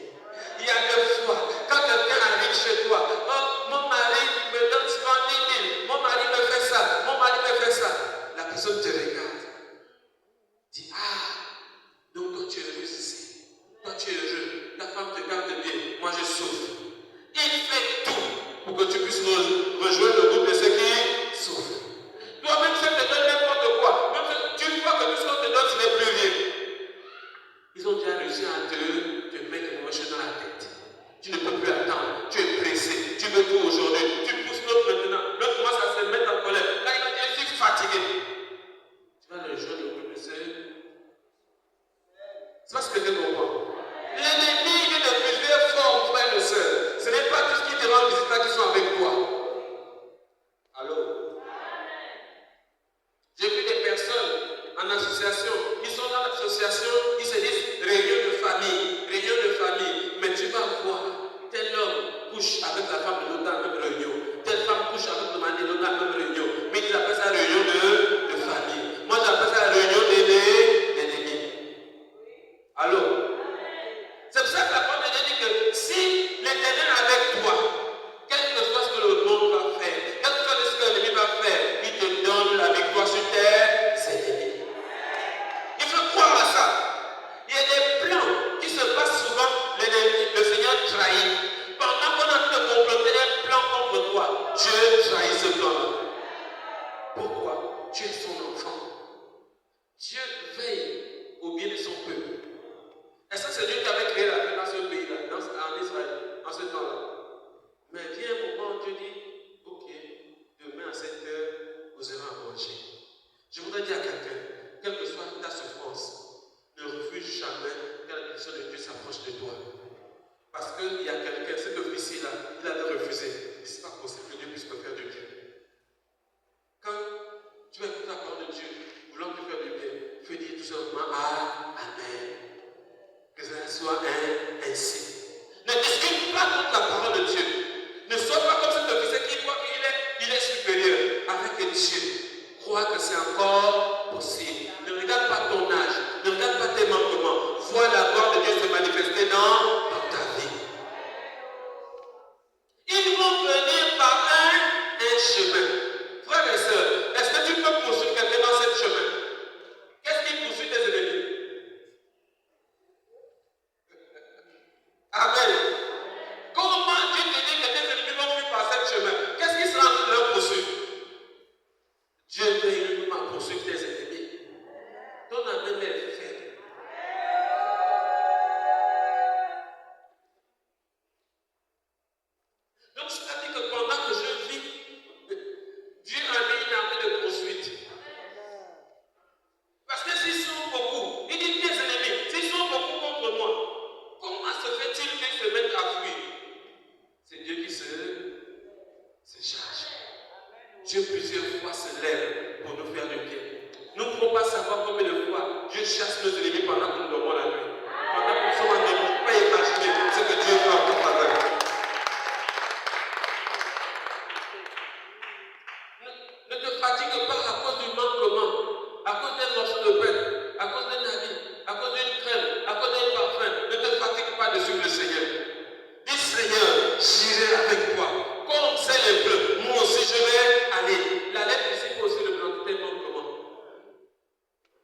Il y a des fois, quand quelqu'un arrive chez toi, oh, mon mari me donne souvent 10 000, mon mari me fait ça, la personne te regarde, dit donc toi tu es heureux ici, toi tu es heureux, ta femme te garde bien, moi je souffre. Il fait tout pour que tu puisses rejoindre le groupe de ceux qui souffrent. Toi-même, ça te donne n'importe quoi. Même tu vois que tout ce qu'on te donne, ce n'est plus rien. Ils ont déjà réussi à te mettre une chose dans la tête. Tu ne peux plus attendre. Tu es pressé. Tu veux tout aujourd'hui. Tu pousses l'autre maintenant. L'autre commence à se mettre en colère. Là, il va dire, je suis fatigué. Tu vas rejoindre le groupe de ceux. C'est pas ce que je comprends. L'ennemi vient de plusieurs formes, frères et sœurs. Ce n'est pas tout ce qui te rend visite qui sont avec toi. Allô? J'ai vu des personnes en association, ils sont dans l'association, ils se disent réunion de famille, mais tu vas voir, tel homme couche avec la femme de l'autre dans la même réunion, telle femme couche avec le mari de l'autre dans la même réunion, mais ils appellent ça réunion de famille. Moi j'appelle ça réunion d'ennemis. Allô? C'est pour ça que la parole de Dieu dit que si l'Éternel est avec toi, quel que soit ce que le monde va faire, quel que soit ce que l'ennemi va faire, il te donne la victoire sur tes ennemis. Il faut croire à ça. Il y a des plans qui se passent souvent, le Seigneur trahit. Pendant qu'on est en train de comploter un plan contre toi, Dieu trahit ce plan-là. Pourquoi? Tu es son enfant. Dieu veille au bien de son peuple. Et ça, c'est Dieu qui avait créé la vie dans ce pays-là, en Israël, en ce temps-là. Mais vient un moment où Dieu dit, ok, demain à 7 heures, vous aurez à manger. Je voudrais dire à quelqu'un, quelle que soit ta souffrance, ne refuse jamais que la bénédiction de Dieu s'approche de toi. Parce qu'il y a quelqu'un, ce que ici là, il avait refusé. C'est pas possible que Dieu puisse me faire du bien. qu'ils se mettent à fuir, c'est Dieu qui se charge. Dieu plusieurs fois se lève pour nous faire du bien. Nous ne pouvons pas savoir combien de fois Dieu chasse nos ennemis pendant que nous dormons la nuit. Pendant que nous sommes endormis, on ne peut pas imaginer ce que Dieu fait en notre faveur. Ne te fatigue pas à cause du manquement, à cause d'un morceau de pain, à cause d'un habit, à cause d'une crème, à cause d'un parfum. Ne te fatigue pas de suivre le Seigneur. Dis Seigneur, j'irai avec toi. Comme c'est les bleus, moi aussi je vais aller. La lettre ici peut aussi le blanc, tes manquements.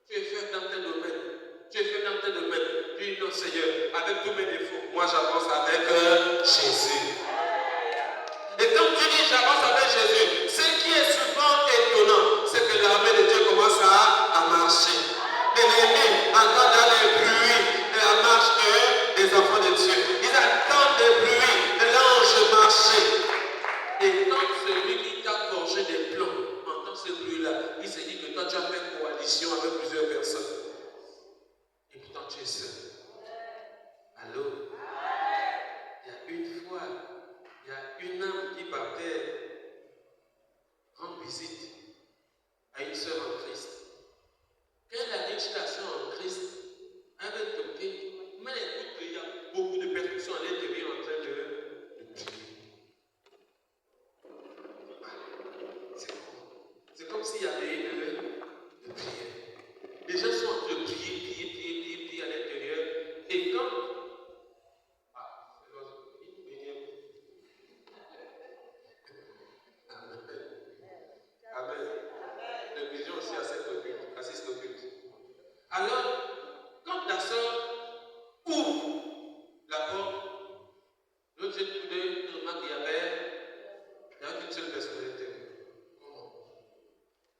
Tu es faible dans tes domaines. Tu es faible dans tes domaines. Tu dis non Seigneur, avec tous mes défauts, moi j'avance avec Jésus. Et quand tu dis j'avance avec Jésus, ce qui est souvent étonnant, c'est que l'armée de Dieu commence à marcher. L'ennemi entend dans les bruits de la marche des enfants de Dieu. Ils attendent les bruits de l'ange marcher. Et quand celui qui t'a forgé des plans entend ce bruit-là, il se dit que toi tu as fait coalition avec plusieurs personnes. Et pourtant tu es seul. Allô? Il y a une fois, il y a une âme qui partait rendre visite à une sœur en Christ. Quand elle a dit que la sœur en Christ, elle avait toqué, mais écoute qu'il y a beaucoup de personnes qui sont à l'intérieur en train de prier. C'est comme s'il y avait une prière. Les gens sont en train de prier à l'intérieur. Et quand Amen. La vision aussi assiste au culte. Alors, quand la sœur ouvre la porte, l'autre jette le coup d'œil, il remarque qu'il y avait une seule personne à l'intérieur. Comment?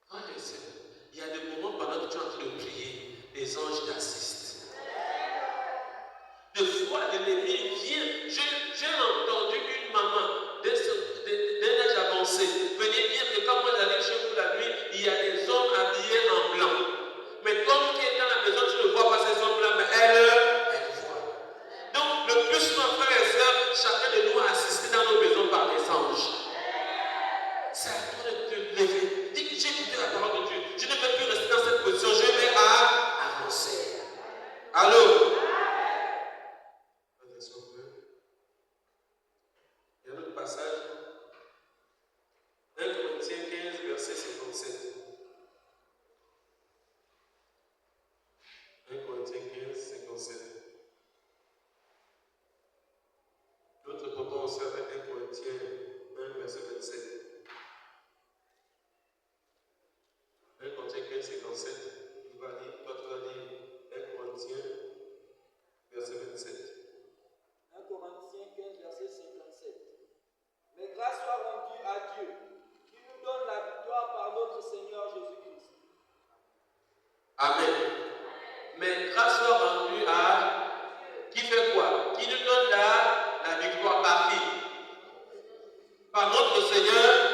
Frères et sœurs, il y a des moments pendant que tu es en train de prier, les anges t'assistent. Des fois, l'ennemi vient. J'ai entendu une maman d'un âge avancé venir dire que quand moi j'arrive chez vous la nuit, il y a des hommes habillés en blanc. Mais comme qui est dans la maison, tu ne vois pas ces hommes-là, mais elle voit. Donc, le plus souvent, frères et sœurs, chacun de nous a assisté dans nos maisons par des anges. C'est à toi de te lever. Dis que j'ai écouté la parole de Dieu. Je ne veux plus rester dans cette position, je vais avancer. Allô? Il y a un autre passage. 1 Corinthiens 15, verset 57. 1 Corinthiens 15, 57. L'autre papa aussi avec 1 Corinthiens 1, verset 27. 1 Corinthiens 15, 57. Il va lire, toi tu vas lire 1 Corinthiens, verset 27. 1 Corinthiens 15, verset 57. Mais grâce soit rendue à Dieu, qui nous donne la victoire par notre Seigneur Jésus-Christ. Amen. Mais grâce soit rendue à qui fait quoi? Qui nous donne la victoire par qui? Par notre Seigneur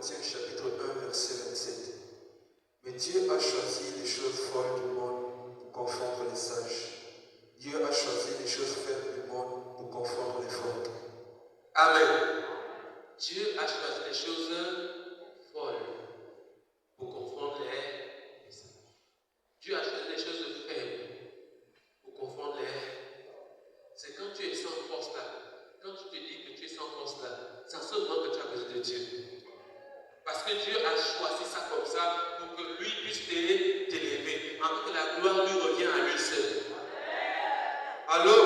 Corinthiens chapitre 1 verset 27. Mais Dieu a choisi les choses folles du monde pour confondre les sages. Dieu a choisi les choses faibles du monde pour confondre les fortes. Amen. Dieu a choisi les choses folles pour confondre les sages. Dieu a choisi les choses faibles pour confondre les... C'est quand tu es sans force là, quand tu te dis que tu es sans force là, c'est en ce moment que tu as besoin de Dieu. Parce que Dieu a choisi ça comme ça pour que lui puisse t'élever, afin que la gloire lui revienne à lui seul. Allô?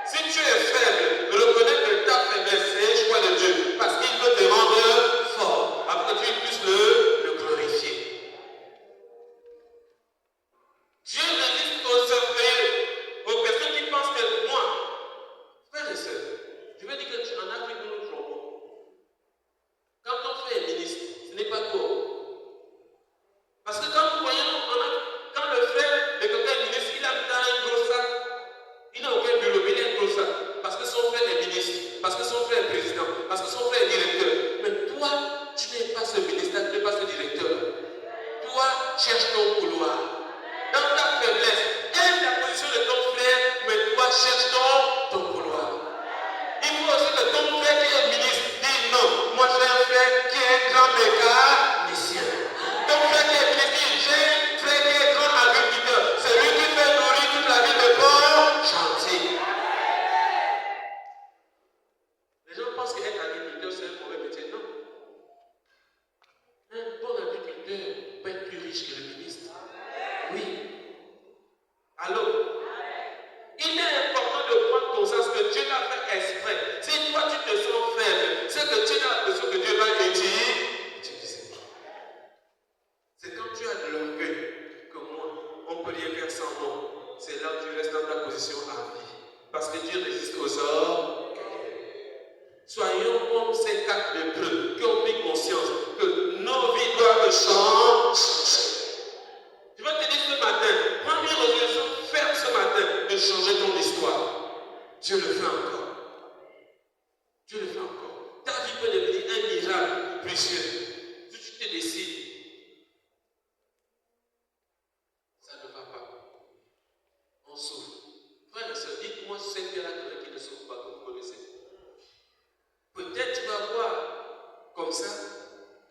Si tu es faible, reconnais que ta faiblesse est un choix de Dieu, parce qu'il veut te rendre fort, afin que tu puisses le glorifier. Dieu résiste aux orgueilleux, aux personnes qui pensent que moi, frères et sœurs, je veux dire que en Afrique, nous nous trompons. Quand on fait un ministre, ce n'est pas court. Parce que quand nous voyons, quand le frère de quelqu'un est ministre, il a dans un gros sac, il n'a aucun bureau, mais il a un gros sac. Parce que son frère est ministre, parce que son frère est président, parce que son frère est directeur. Mais toi, tu n'es pas ce ministre, tu n'es pas ce directeur. Toi, cherche ton couloir. Dans ta faiblesse, aime la position de ton frère, mais toi, cherche ton couloir. Il faut aussi que ton frère qui est ministre dise non, moi j'ai un frère qui est un grand mécanicien. Ton frère qui est ministre dit j'ai un frère qui est grand agriculteur. C'est lui qui fait nourrir toute la vie de bon chantier. Les gens pensent qu'être agriculteur c'est un mauvais métier. Non. Un bon agriculteur peut être plus riche que le ministre. Oui. Allô? Il est important de prendre conscience que Dieu l'a fait exprès. Si toi tu te sens faible, c'est que tu as l'impression que Dieu va utiliser. C'est quand tu as de l'orgueil que moi, on peut rien faire sans moi. C'est là que tu restes dans ta position à vie. Parce que Dieu résiste aux orgueilleux. Soyons comme ces 4 lépreux qui ont pris conscience que nos vies doivent changer. Je vais te dire ce matin, prends une résolution ferme ce matin de changer ton histoire. Dieu le fait encore. Dieu le fait encore. Ta vie peut devenir un miracle précieux. Si tu te décides, ça ne va pas. On souffre. Frère et sœur, dites-moi sur cette terre-là qui ne souffre pas, que vous connaissez. Peut-être tu vas voir comme ça,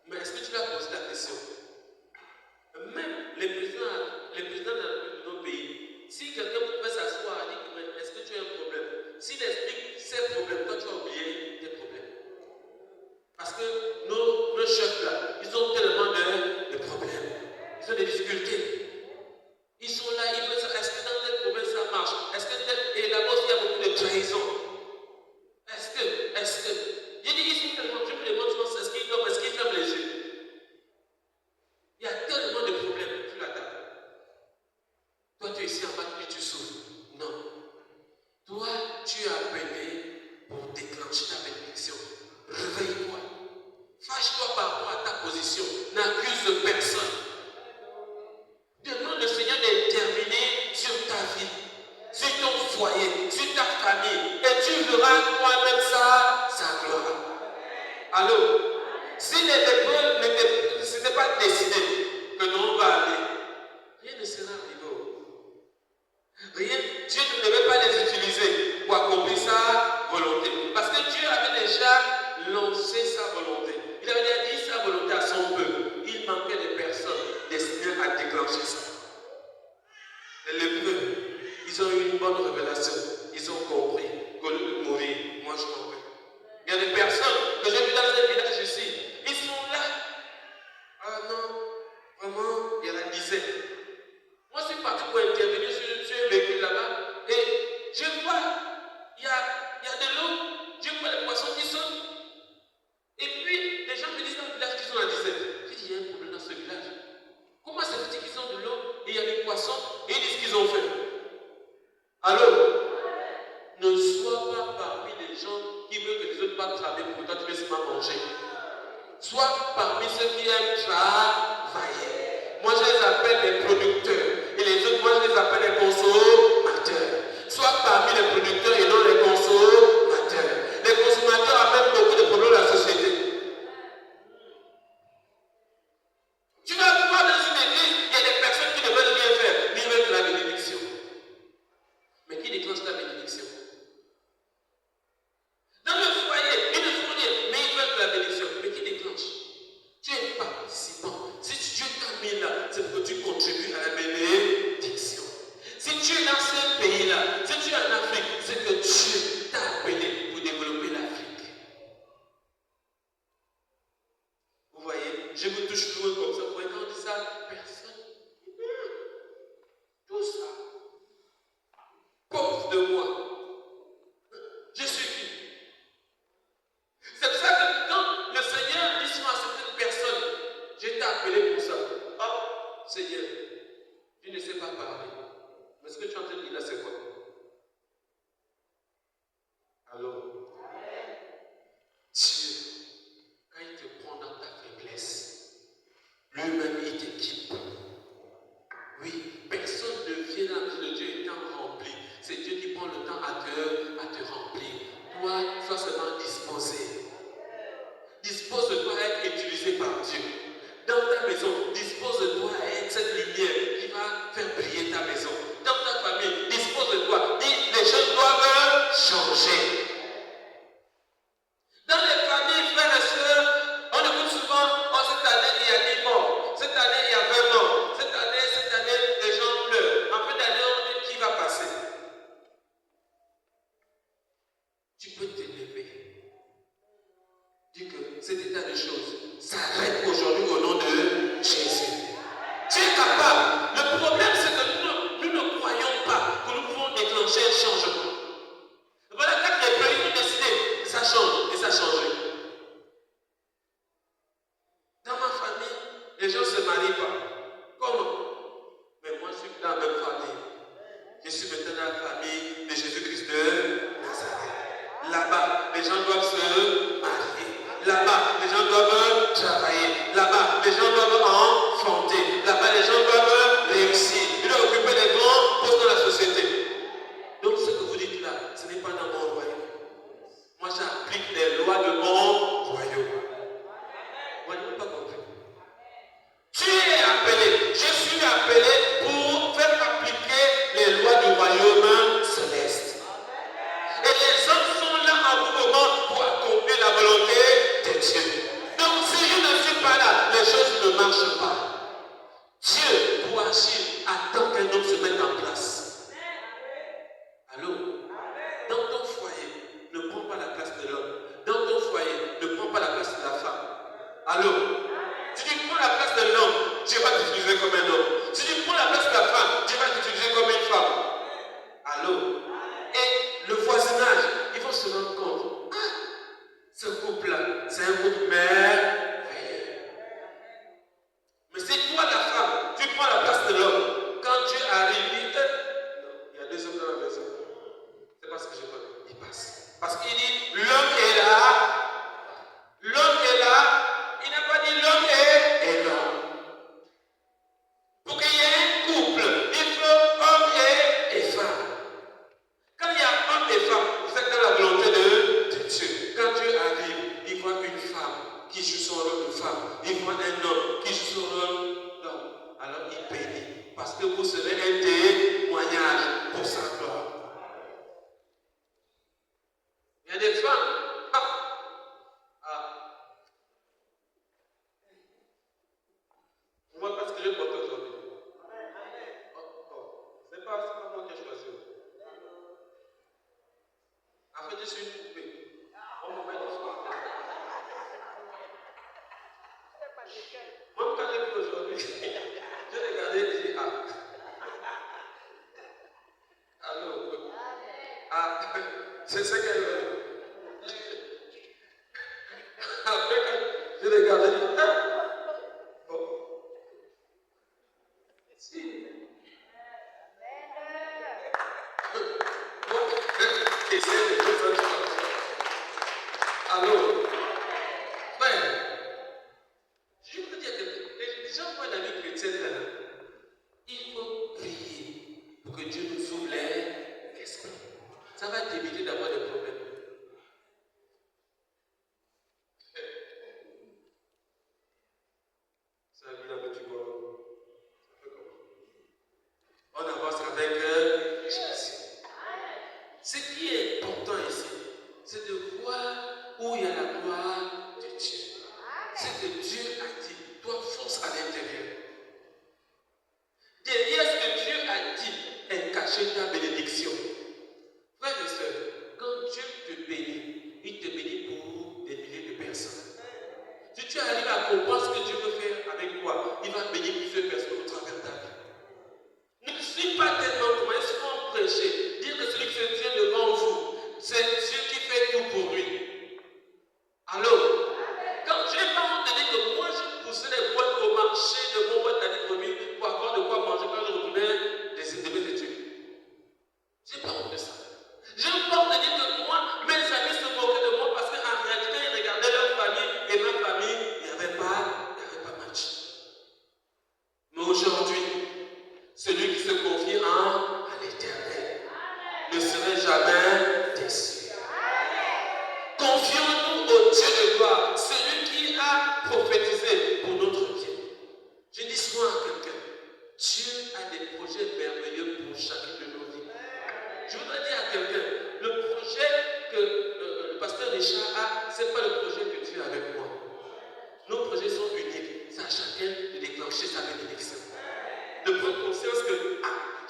mais est-ce que tu l'as posé la question? Même les présidents de nos pays, si quelqu'un pouvait s'asseoir et dire est-ce que tu as un problème, s'il explique ses problèmes, toi tu vas oublier tes problèmes. Parce que nos chefs là, ils ont tellement de problèmes, ils ont des difficultés. Ils sont là, ils veulent savoir est-ce que dans tel problème ça marche, est-ce que et là-bas il y a beaucoup de trahison. Est-ce que, j'ai dit ils sont tellement, je me demande souvent est-ce qu'ils dorment, est-ce qu'ils ferment les yeux. Il y a tellement de problèmes sur la table. Toi, tu es ici en bas, tu souffres. Non. Toi, tu es appelé pour déclencher ta bénédiction. Réveille-toi. Fâche-toi par rapport à ta position. N'accuse personne. Demande au Seigneur d'intervenir sur ta vie, sur ton foyer, sur ta famille. Et tu verras toi-même sa gloire. Allô? Si les lépreux n'étaient pas décidés que nous on va aller, rien ne sera arrivé. Rien, Dieu ne devait pas les utiliser pour accomplir sa volonté. Parce que Dieu avait déjà lancé sa volonté. Il avait déjà dit sa volonté à son peuple. Il manquait de personnes destinées à déclencher ça. Les lépreux, ils ont eu une bonne révélation. Ils ont compris qu'au lieu de mourir, moi je m'en vais. Il y a des personnes que j'ai vues dans un village ici. Ils sont là. Ah non, vraiment, il y en a dizaines. Moi, je suis parti pour intervenir sur un véhicule là-bas. Et je vois, il y a de l'eau. Je vois les poissons qui sautent. Et puis, les gens me disent dans le village qu'ils sont à dizaines. J'ai dit, il y a un problème dans ce village. Comment ça fait qu'ils ont de l'eau et il y a des poissons et ils disent qu'ils ont faim? Alors, ne sois pas parmi les gens qui veulent que les autres pas travailler pour que toi tu puisses pas manger. Sois parmi ceux qui aiment travailler. Moi je les appelle les producteurs. Et les autres, moi je les appelle les consommateurs. Sois parmi les producteurs et non les consommateurs. Les consommateurs amènent beaucoup de problèmes à la société. je me touche loin comme ça. Vous voyez, quand on dit ça, personne. Tout ça. Pauvre de moi. Je suis qui? C'est pour ça que quand le Seigneur dit souvent à certaines personnes, je t'ai appelé pour ça. Oh, Seigneur, tu ne sais pas parler. Mais ce que tu es en train de dire là, c'est quoi? Alors, Dieu, quand il te prend dans ta faiblesse, lui-même il t'équipe. Oui, personne ne vient dans la vie de Dieu étant rempli. C'est Dieu qui prend le temps à te remplir. Toi, sois seulement disposé. Dispose de toi à être utilisé par Dieu. Dans ta maison, dispose de toi à être cette lumière qui va faire briller ta maison. Dans ta famille, dispose de toi. Dis, les choses doivent changer. Dans les familles, frères et sœurs, on écoute souvent, oh, cette année, il y a 10 morts. Cette année, il y a 20 morts. Cette année, les gens pleurent. En fin d'année, on dit qui va passer. Tu peux te lever. Dis que cet état de choses s'arrête aujourd'hui au nom de Jésus. Tu es capable. Le problème, c'est que nous ne croyons pas que nous pouvons déclencher un changement. Voilà, quand les pays ont décidé, ça change et ça change. Dans ma famille, les gens ne se marient pas. Comment? Mais moi, je suis dans la même famille. Je suis maintenant dans la famille de Jésus-Christ de Nazareth. Là-bas, les gens doivent se marier. Là-bas, les gens doivent travailler. Là-bas, les gens doivent enfanter. Là-bas, les gens doivent réussir. Ils doivent occuper des grands postes dans la société. Donc, ce que vous dites là, ce n'est pas dans mon royaume. Moi, j'applique les lois de mon royaume. Vous n'avez pas compris. Tu es appelé, je suis appelé pour faire appliquer les lois du royaume céleste. Et les hommes sont là en mouvement pour accomplir la volonté de Dieu. Donc si je ne suis pas là, les choses ne marchent pas. Dieu, pour agir, attend qu'un homme se mette en place. Allô? Dans ton foyer, ne prends pas la place de l'homme. Dans ton foyer, ne prends pas la place de la femme. Allô? Si tu prends la place de l'homme, Dieu va t'utiliser comme un homme. Si tu prends la place de la femme, Dieu va t'utiliser comme une femme. Allô? Et le voisinage, ils vont se rendre compte. Ah, ce couple-là, c'est un couple merveilleux. Mais si toi, la femme, tu prends la place de l'homme, quand Dieu arrive, il dit, non, il y a 2 hommes dans la maison. C'est pas ce que je connais. Il passe. Parce qu'il dit, l'homme est là. L'homme est là. Il n'a pas dit l'homme est l'homme. Pour qu'il y ait un couple, il faut homme et femme. Quand il y a homme et femme, vous êtes dans la volonté de Dieu. Quand Dieu arrive, il voit une femme qui joue son rôle de femme. Il voit un homme qui joue son rôle d'homme. Alors il bénit. Parce que vous serez un témoignage pour sa gloire. Il y a des femmes. Moi, parce que je porte aujourd'hui. C'est pas moi qui ai choisi. En fait, je suis une poupée. On me met du soir. Même quand j'ai vu aujourd'hui, j'ai regardé et dit, allô. C'est ce qu'elle veut. Après, quand j'ai regardé, j'ai dit, bon. Si. Essaye de faire ça. Allô? Frère, je veux dire que les gens font la vie chrétienne là. Il faut prier pour que Dieu nous ouvre l'esprit. Ça va t'éviter d'avoir des problèmes. Ça vit avec du bon. On avance avec Jésus. Ce qui est important ici, c'est de voir où il y a la gloire de Dieu. C'est que Dieu a dit, toi fonce à l'intérieur. Derrière ce que Dieu a dit est cachée ta bénédiction. Frères et sœurs, quand Dieu te bénit, il te bénit pour des milliers de personnes. Si tu arrives à comprendre ce que Dieu veut décrocher sa bénédiction. De prendre conscience que,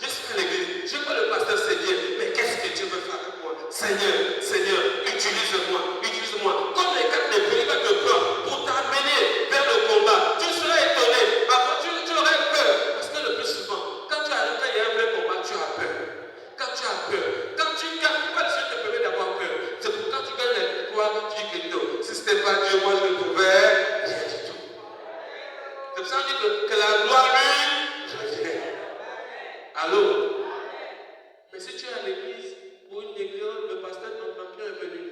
je suis à l'église, je vois le pasteur Seigneur, mais qu'est-ce que Dieu veut faire avec moi? Seigneur, Seigneur, utilise-moi, utilise-moi. Comme les quatre lépreux va te prendre pour t'amener vers le combat. Tu serais étonné, avant tu aurais peur. Parce que le plus souvent, quand tu arrives, quand il y a un vrai combat, tu as peur. Quand tu as peur, quand tu gagnes, pourquoi Dieu te permet d'avoir peur? C'est pour quand tu gagnes la victoire, tu dis que non, si ce n'était pas Dieu, moi je ne pouvais rien du tout. C'est pour ça qu'on dit que la gloire lui revient. Allô? Mais si tu es à l'église, pour une église, le pasteur de ton champion est venu.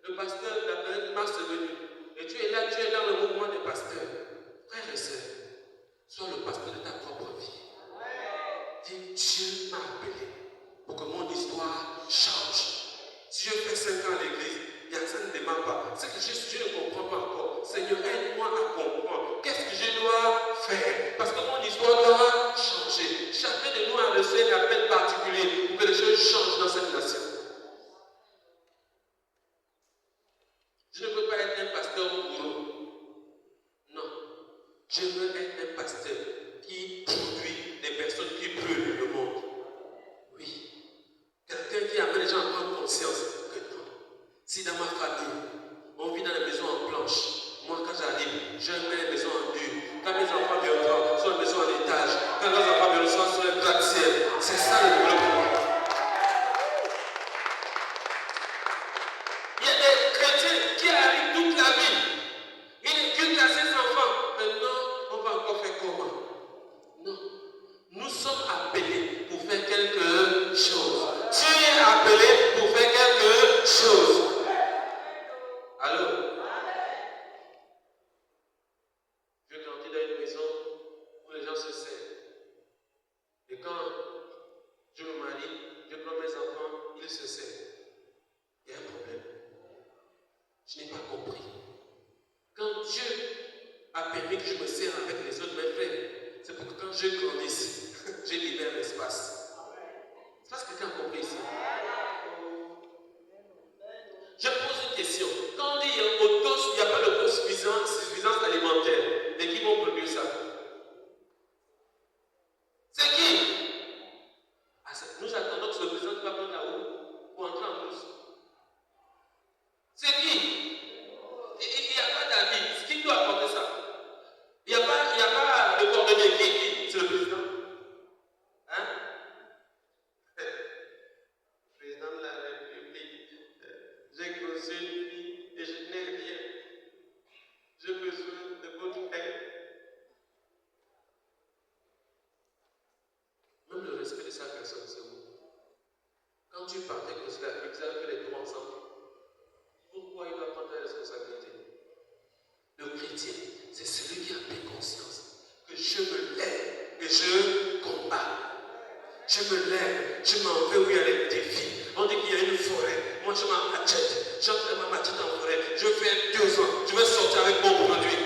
Le pasteur de la planète Mars est venu. Et tu es là, tu es dans le mouvement des pasteurs. Frère et sœur, sois le pasteur de ta propre vie. Dis, Dieu m'a appelé pour que mon histoire change. Si je fais 5 ans à l'église, ça ne démarre pas. C'est que je ne comprends pas encore. Seigneur, aide-moi à comprendre. Qu'est-ce que je dois faire? Parce que mon histoire doit changer. Chacun de nous a reçu un appel particulier pour que les choses changent dans cette nation. Je ne veux pas être un pasteur bourreau. Non. Je veux être un pasteur qui produit des personnes qui brûlent le monde. Oui. Quelqu'un qui amène les gens à prendre conscience que non. Si dans ma famille, on vit dans les maisons en planche, moi quand j'arrive, je mets les maisons en dur. Quand mes enfants viendront, soit les maisons en étage. Quand leurs enfants viendront, soit sur le gratte-ciel. C'est ça le développement. Il y a des chrétiens qui arrivent toute la vie. Il inculque à ses enfants. Maintenant, on va encore faire comment? Non. Nous sommes appelés pour faire quelque chose. Tu es appelé pour faire quelque chose. Allô? Je grandis dans une maison où les gens se servent. Et quand je me marie, je prends mes enfants, ils se servent. Il y a un problème. Je n'ai pas compris. Quand Dieu a permis que je me serve avec les autres mes frères, c'est pour que quand je grandisse, je libère l'espace. C'est parce que quelqu'un a compris ici. Je pose une question. Quand on dit il n'y a pas l'autosuffisance alimentaire, mais qui vont produire ça? C'est qui? Nous attendons que ce président va prendre la route pour entrer en bourse. C'est qui? Il n'y a pas d'avis. Qui doit apporter ça? Il n'y a pas de coordonnées. Qui? C'est le président. Hein? Président de la République. J'ai grossi une fille et je n'ai rien. J'ai besoin de votre aide. Même le respect de sa personne, c'est vous. Quand tu partais comme cela, vous avez fait les deux ensemble. Pourquoi il doit prendre la responsabilité? Le chrétien, c'est celui qui a pris conscience que je me lève et je combats. Je me lève, je m'en vais où il y a les défis. On dit qu'il y a une forêt. Moi, je m'en machette. J'entre ma machette en forêt. Je fais 2 ans. Je vais sortir avec mon produit.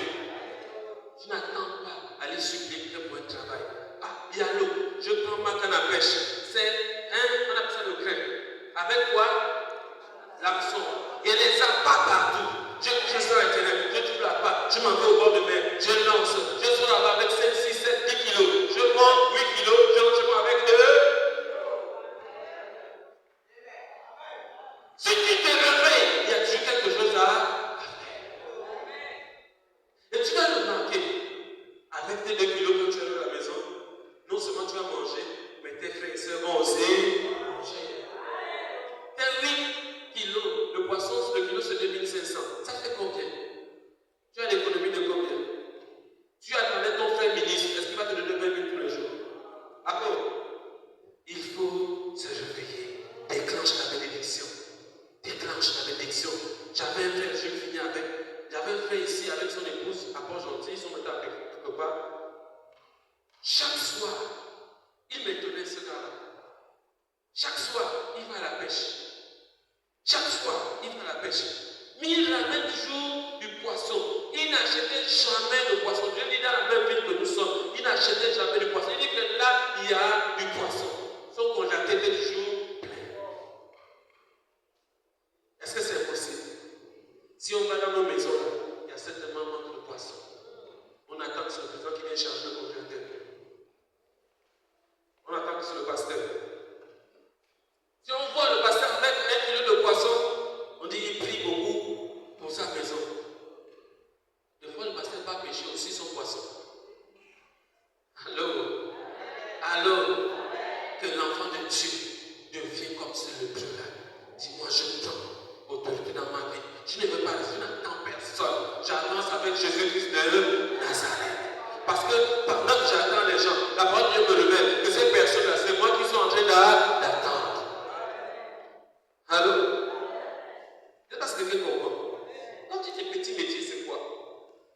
Je n'attends pas aller supplier pour un travail. Il y a l'eau. Je prends ma canne à pêche. On appelle ça le crin. Avec quoi? L'hameçon. Il y a des appâts partout. Je sors Internet, je trouve la pâte, je m'en vais au bord de mer, je lance, je sors là-bas avec 5, 6, 7, 10 kilos, je prends 8 kilos, je rentre chez moi avec 2. Si tu te réveilles, il y a toujours quelque chose à faire. Et tu vas remarquer, avec tes 2 kilos que tu as à la maison, non seulement tu vas manger, mais tes frères et sœurs vont aussi manger. Tes 8 kilos, le poisson, le kilo c'est 2500. Ça fait combien? Tu as l'économie de combien? Tu attendais ton frère ministre, est-ce qu'il va te donner 20 000 tous les jours? Il faut se réveiller. Déclenche la bénédiction. Déclenche la bénédiction. J'avais un frère, je finis avec. J'avais un frère ici avec son épouse à Port-Gentil, ils sont montés avec quelque part. Chaque soir, il m'étonnait ce gars-là. Chaque soir, il va à la pêche. Chaque soir, il va à la pêche. Mais il ramène toujours du poisson. Il n'achetait jamais de poisson. Je dis dans la même ville que nous sommes, il n'achetait jamais de poisson. Il dit que là, il y a du poisson. Son congélateur était toujours plein. Est-ce que c'est possible? Si on va dans nos maisons, il y a certainement un manque de poisson. On attend que ce président qui vient charger le congélateur. pas pêché aussi son poisson. Allô? Allô? Que l'enfant de Dieu devient comme ce lepreux-là. Dis-moi, je prends autorité dans ma vie. Je ne veux pas, je n'attends personne. J'avance avec Jésus-Christ de Nazareth. Parce que pendant que j'attends les gens, la parole de Dieu me révèle que ces personnes-là, c'est moi qui suis en train d'attendre. Allô? Je ne sais pas si quelqu'un comprend. Quand tu es petit métier, c'est quoi?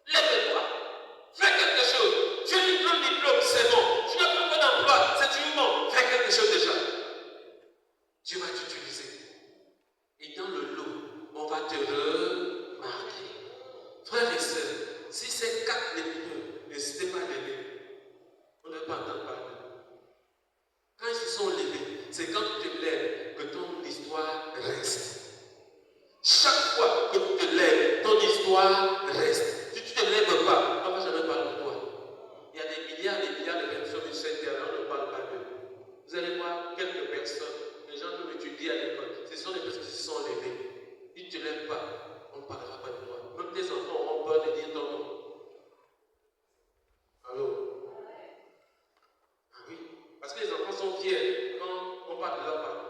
Lève-toi. Fais quelque chose. Tu as un diplôme, c'est bon. Tu n'as plus d'emploi, c'est du moment. Fais quelque chose déjà. Dieu va t'utiliser. Et dans le lot, on va te remarquer. Frères et sœurs, si ces 4 lépreux n'hésitez pas à lever, on ne va pas entendre parler. Quand ils se sont levés, c'est quand tu te lèves que ton histoire reste. Chaque fois que tu te lèves, ton histoire reste. Si tu ne te lèves pas, on ne va jamais parler de toi. Il y a des milliards de personnes sur cette terre, on ne parle pas d'eux. Vous allez voir quelques personnes, les gens qui étudient à l'école, ce sont des personnes qui se sont levées. Si tu ne te lèves pas, on ne parlera pas de toi. Même tes enfants auront peur de dire ton nom. Allô? Ah oui, parce que les enfants sont fiers quand on parle de leur parents.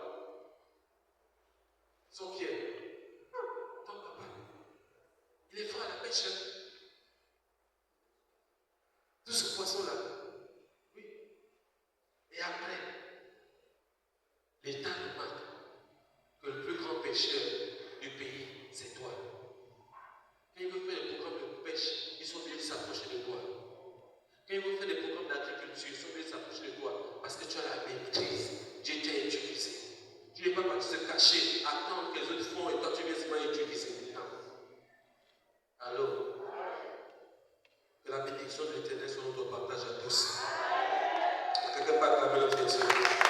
Ils sont fiers. Ton papa, il est fort à la pêche. Tout ce poisson-là. Oui. Et après, l'État remarque que le plus grand pêcheur du pays, c'est toi. Quand il veut faire des programmes de pêche, ils sont obligés de s'approcher de toi. Quand il veut faire des programmes d'agriculture, ils sont obligés de s'approcher de toi. Parce que tu as la maîtrise. Dieu t'a utilisé. Tu n'es pas parti se cacher, attendre que les autres font et toi tu viens seulement utiliser. Non. Alors, que la bénédiction de l'Éternel soit notre partage à tous. Quelqu'un va acclamer notre Dieu.